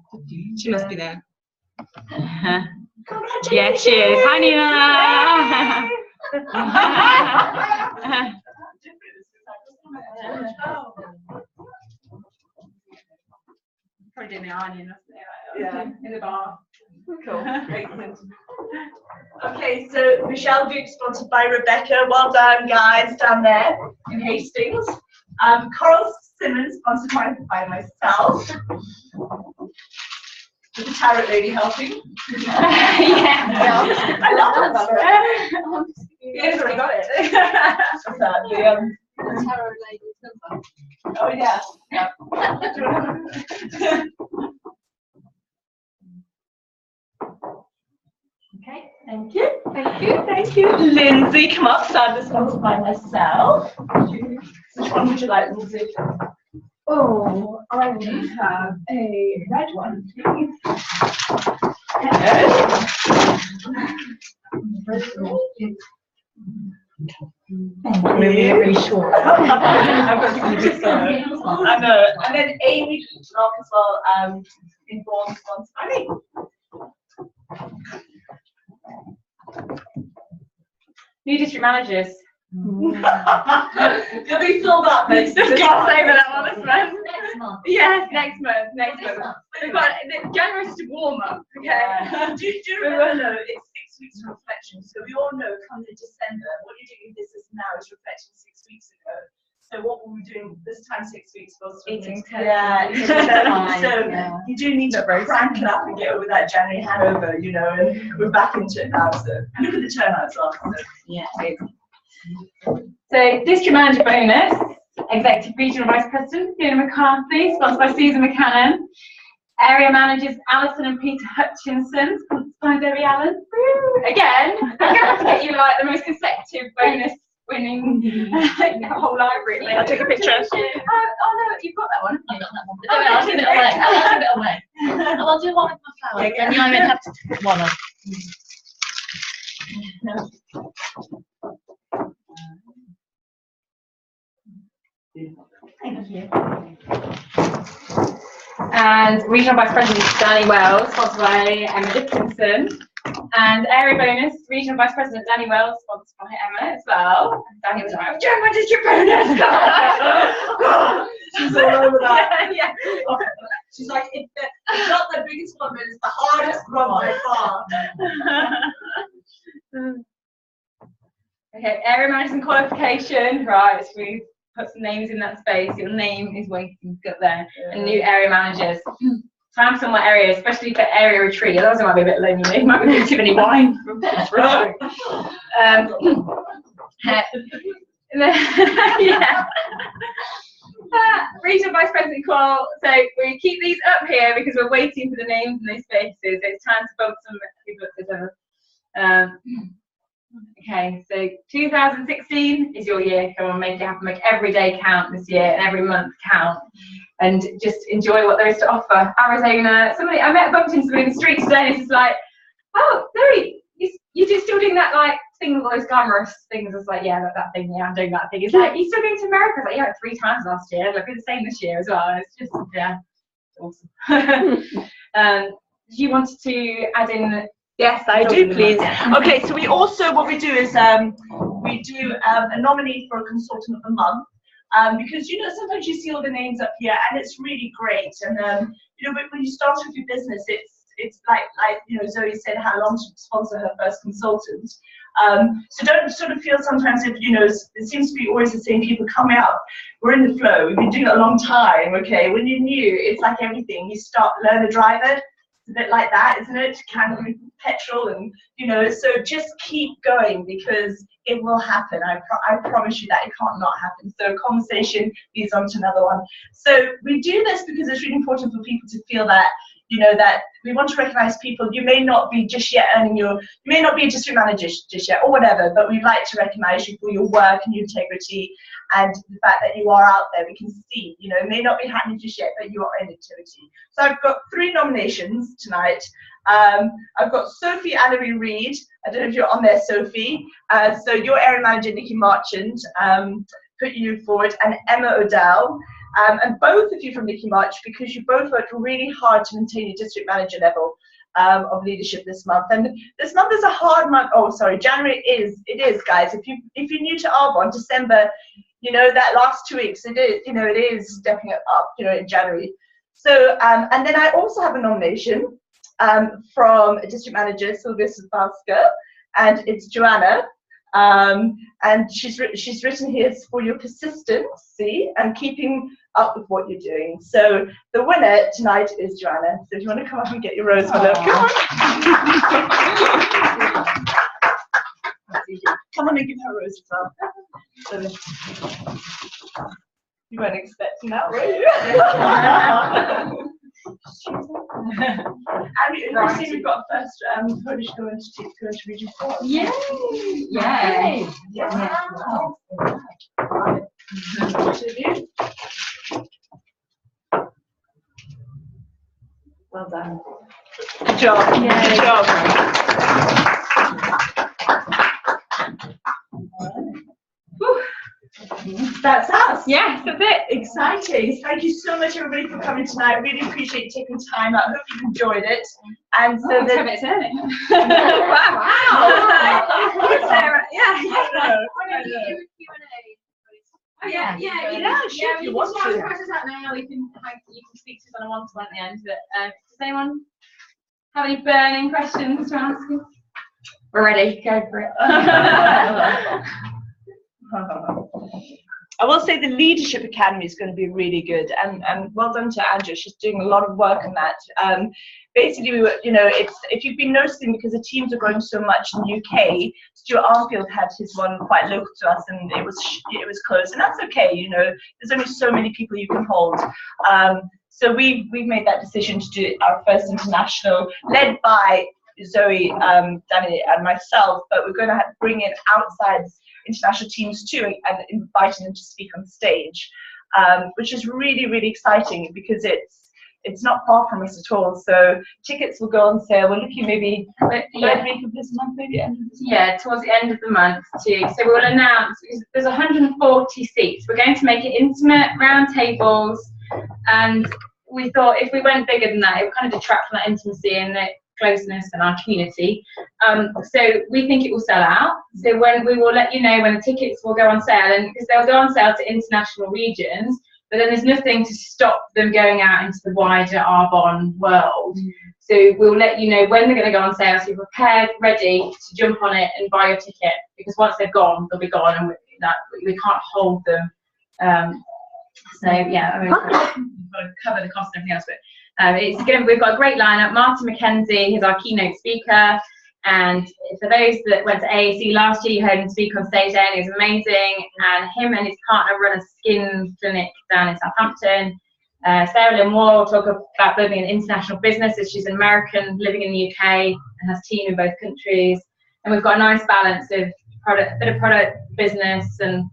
She must be there. Congratulations. Yeah, she is. Hi, Nina. Probably doing the ironing, Yeah. in the bar. Cool. Excellent. Okay, so Michelle Duke, sponsored by Rebecca. Well done, guys, down there in Hastings. Coral Simmons, sponsored by myself. With the tarot lady helping. Yeah. I love that. Yes, I got it. What's that? The, Tarot lady's number. oh, yeah. Okay, thank you. Thank you. Thank you. Lindsay, come up. Stand sponsored by myself. Which one would you like, Lindsay? Oh, I would have a red one, please. Really short. I'm going to do so. I know. And then Amy Clark as well, informed sponsored by me. New district managers. You'll be filled up, Just basically. can't say that I'm honest, man. Next month. Yes, next month. We've got January's to warm up, okay? Do you remember it's 6 weeks of reflection? So we all know come to December, what you're doing in business now is reflecting 6 weeks ago. So what were we doing this time 6 weeks was Eating yeah, turkey. so you do need to crank it up and get over that January hangover, you know, and we're back into it now. So look at the turnout as well. So. Yeah. So district manager bonus, executive regional vice president Fiona McCarthy, sponsored by Susan McCannon. Area managers Alison and Peter Hutchinson, sponsored by Debbie Allen. Woo! Again, I'm gonna have to get you like the most consecutive bonus winning whole library. I'll take a picture. Oh no, you've got that one. I've got that one. I'll give it away. I'll give it away. I'll do one with my flowers. Yeah, And you only have to put one on. Thank you. And regional vice president Danny Wells, sponsored by Emma Dickinson. And area bonus, regional vice president Danny Wells, sponsored by Emma as well. Danny was like, "Join my district bonus." She's all over that. Yeah. She's like, it's not the biggest one, but it's the hardest one by far. Okay, area management qualification. Right, so we've put some names in that space. Your name is waiting to go there. And new area managers. Time somewhere area, especially for area retreat. Otherwise, it might be a bit lonely. It might be too many wine. Yeah. Regional Vice President Qual. So we keep these up here because we're waiting for the names in those spaces. It's time to bump some people up to them. Okay, so 2016 is your year. Come on, make it happen. Make every day count this year and every month count, and just enjoy what there is to offer. Arizona. Somebody I bumped into somebody in the street today. And it's just like, oh, Zoe, you're just still doing that like thing, all those glamorous things. It's like, yeah, that thing. Yeah, I'm doing that thing. It's like, you're still going to America. It's like, yeah, 3 times last year. I'll do the same this year as well. And it's just, yeah, awesome. You wanted to add in? Yes, I do, please. Okay, so what we do is we do a nominee for a consultant of the month, because sometimes you see all the names up here and it's really great. And when you start with your business, it's like Zoe said, how long to sponsor her first consultant. So don't sort of feel sometimes if it seems to be always the same people coming up. We're in the flow. We've been doing it a long time. Okay, when you're new, it's like everything. You learn to drive it. It's a bit like that, isn't it? Kind of petrol, and so just keep going because it will happen. I promise you that it can't not happen. So conversation leads on to another one. So we do this because it's really important for people to feel that that we want to recognize people. You may not be just yet you may not be a district manager just yet or whatever, but we'd like to recognize you for your work and your integrity and the fact that you are out there. We can see, it may not be happening just yet, but you are in activity. So I've got 3 nominations tonight. I've got Sophie Allery Reid. I don't know if you're on there, Sophie. So your area manager, Nikki Marchand, put you forward, and Emma O'Dell. And both of you from Nikki March, because you both worked really hard to maintain your district manager level of leadership this month. And this month is a hard month. Oh, sorry, January is guys. If you're new to Arbonne, December, that last 2 weeks, it is stepping up, in January. So, and then I also have a nomination from a district manager, Sylvia Sabalska, and it's Joanna. And she's written here for your persistency and keeping up with what you're doing. So the winner tonight is Joanna. So if you want to come up and get your rose, my love, come on. Come on and give her a rose as well. You weren't expecting that, were you? And I see we've got a first Polish going to Region 4. Yay! Yeah. Well done. Good job. Good job. That's us. Yes, that's it. Exciting. Thank you so much, everybody, for coming tonight. Really appreciate you taking time out. Hope you've enjoyed it. And so Wow. Sarah, yeah. Yeah, Sure, if you want to. Questions out now. You can speak to us on a one-to-one at the end. But does anyone have any burning questions to ask us? We're ready. Go for it. I will say the Leadership Academy is going to be really good, and well done to Andrea. She's doing a lot of work on that. Basically, we were, if you've been noticing, because the teams are growing so much in the UK, Stuart Armfield had his one quite local to us, and it was closed, and that's okay. There's only so many people you can hold. So we've made that decision to do our first international, led by Zoe, Danny, and myself. But we're going to bring in outside international teams too, and inviting them to speak on stage, which is really, really exciting because it's not far from us at all. So tickets will go on sale. We're looking maybe third week of this month, maybe end of this month. Yeah, towards the end of the month too. So we'll announce, there's 140 seats. We're going to make it intimate, round tables, and we thought if we went bigger than that, it would kind of detract from that intimacy and the closeness and our community. So we think it will sell out. So we will let you know when the tickets will go on sale, and because they'll go on sale to international regions, but then there's nothing to stop them going out into the wider Arbonne world. So we'll let you know when they're going to go on sale, so you're prepared, ready to jump on it and buy your ticket, because once they're gone, they'll be gone, and we can't hold them. So yeah, I mean, we've got to cover the cost and everything else, but we've got a great lineup. Martin McKenzie is our keynote speaker, and for those that went to AAC last year, you heard him speak on stage there, and he was amazing. And him and his partner run a skin clinic down in Southampton. Sarah Lynn Moore will talk about building an international business, as she's an American living in the UK and has a team in both countries. and we've got a nice balance of bit of product business, and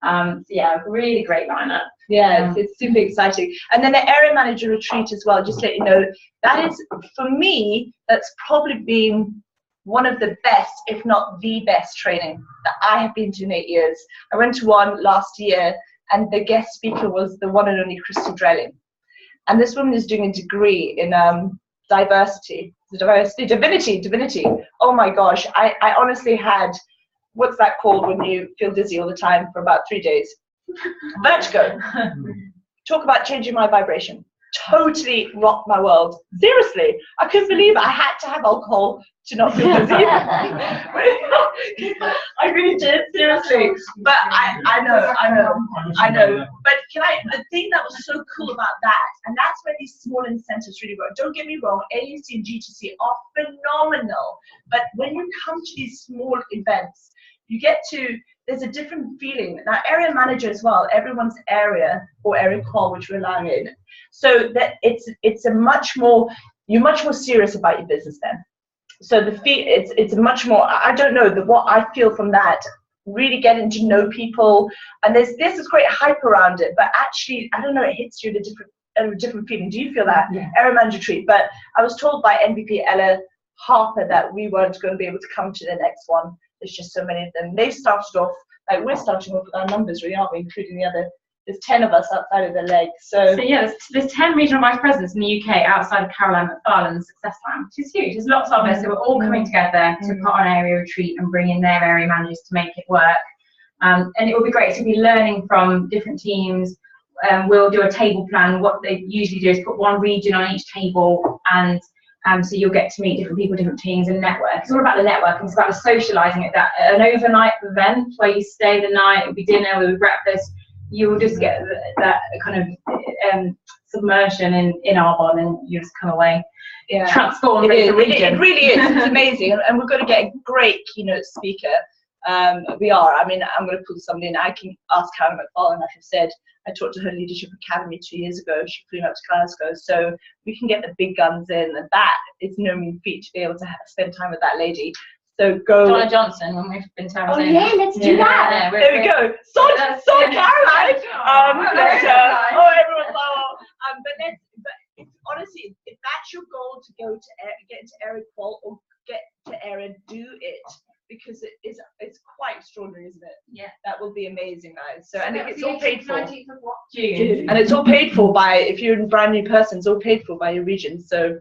so yeah, really great lineup. Yeah, it's super exciting. And then the area manager retreat as well, just to let you know, that is, for me, that's probably been one of the best, if not the best training that I have been to in 8 years. I went to one last year, and the guest speaker was the one and only Crystal Drelling. And this woman is doing a degree in divinity. Oh my gosh, I honestly had, what's that called when you feel dizzy all the time for about 3 days? Vertigo. Talk about changing my vibration. Totally rocked my world. Seriously, I couldn't believe it. I had to have alcohol to not feel dizzy. I really did, seriously. But I know. But the thing that was so cool about that, and that's where these small incentives really work. Don't get me wrong, AUC and GTC are phenomenal. But when you come to these small events, you get to, there's a different feeling. Now, area manager as well, everyone's area or area call, which we're allowing in. So that it's a much more, you're much more serious about your business then. So it's much more, I don't know, what I feel from that, really getting to know people, and there's this great hype around it, but actually, I don't know, it hits you in a different feeling. Do you feel that? Yeah. Area manager treat. But I was told by NVP Ella Harper that we weren't going to be able to come to the next one. There's just so many of them. They've started off, like we're starting off with our numbers, really, aren't we, including the other. There's 10 of us outside of the leg. So yeah, there's 10 regional vice presidents in the UK outside of Caroline McFarlane's Success Slam, which is huge. There's lots of us who are all coming together to put on an area retreat and bring in their area managers to make it work. And it will be great to be learning from different teams. We'll do a table plan. What they usually do is put one region on each table, and so you'll get to meet different people, different teams, and network. It's all about the networking. It's about the socialising at an overnight event where you stay the night. It'll be dinner, it'll be breakfast. You will just get that kind of submersion in Arbonne, and you just come away transformed. It really is. It's amazing, and we're going to get a great keynote speaker. We are. I mean, I'm going to pull somebody in. I can ask Karen McFarlane, like I've said. I talked to her Leadership Academy 2 years ago. She flew out to Glasgow, so we can get the big guns in, and that is no mean feat to be able to spend time with that lady. So go. Donna Johnson, when we've been to Arizona. Oh yeah, let's do that. Yeah, there we go. Sod Caroline. Oh, everyone's like, but it's, honestly, if that's your goal to get into area qual or get to area, do it, because it's quite extraordinary, isn't it? Yeah. That will be amazing, guys. So and it's all paid for. 19th of what? June. And it's all paid for by, if you're a brand new person, it's all paid for by your region. So.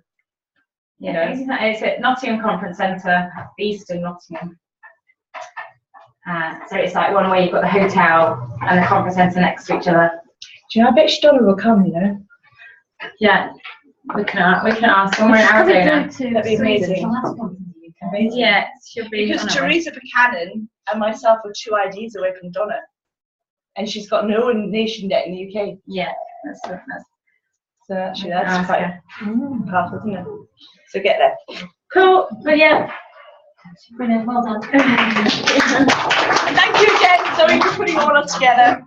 Yeah, it's at Nottingham Conference Centre, Eastern Nottingham. So it's like one where you've got the hotel and the conference centre next to each other. Do you know, I bet Donna will come, you know? Yeah, we can ask when we're in Arizona. That'd be amazing. Yeah, it should be. Because Teresa Buchanan and myself are 2 IDs away from Donna. And she's got no nation yet in the UK. Yeah, so actually that's quite powerful, isn't it? So get there. Cool, but yeah. Brilliant, well done. Thank you again, Zoe, for putting all of together.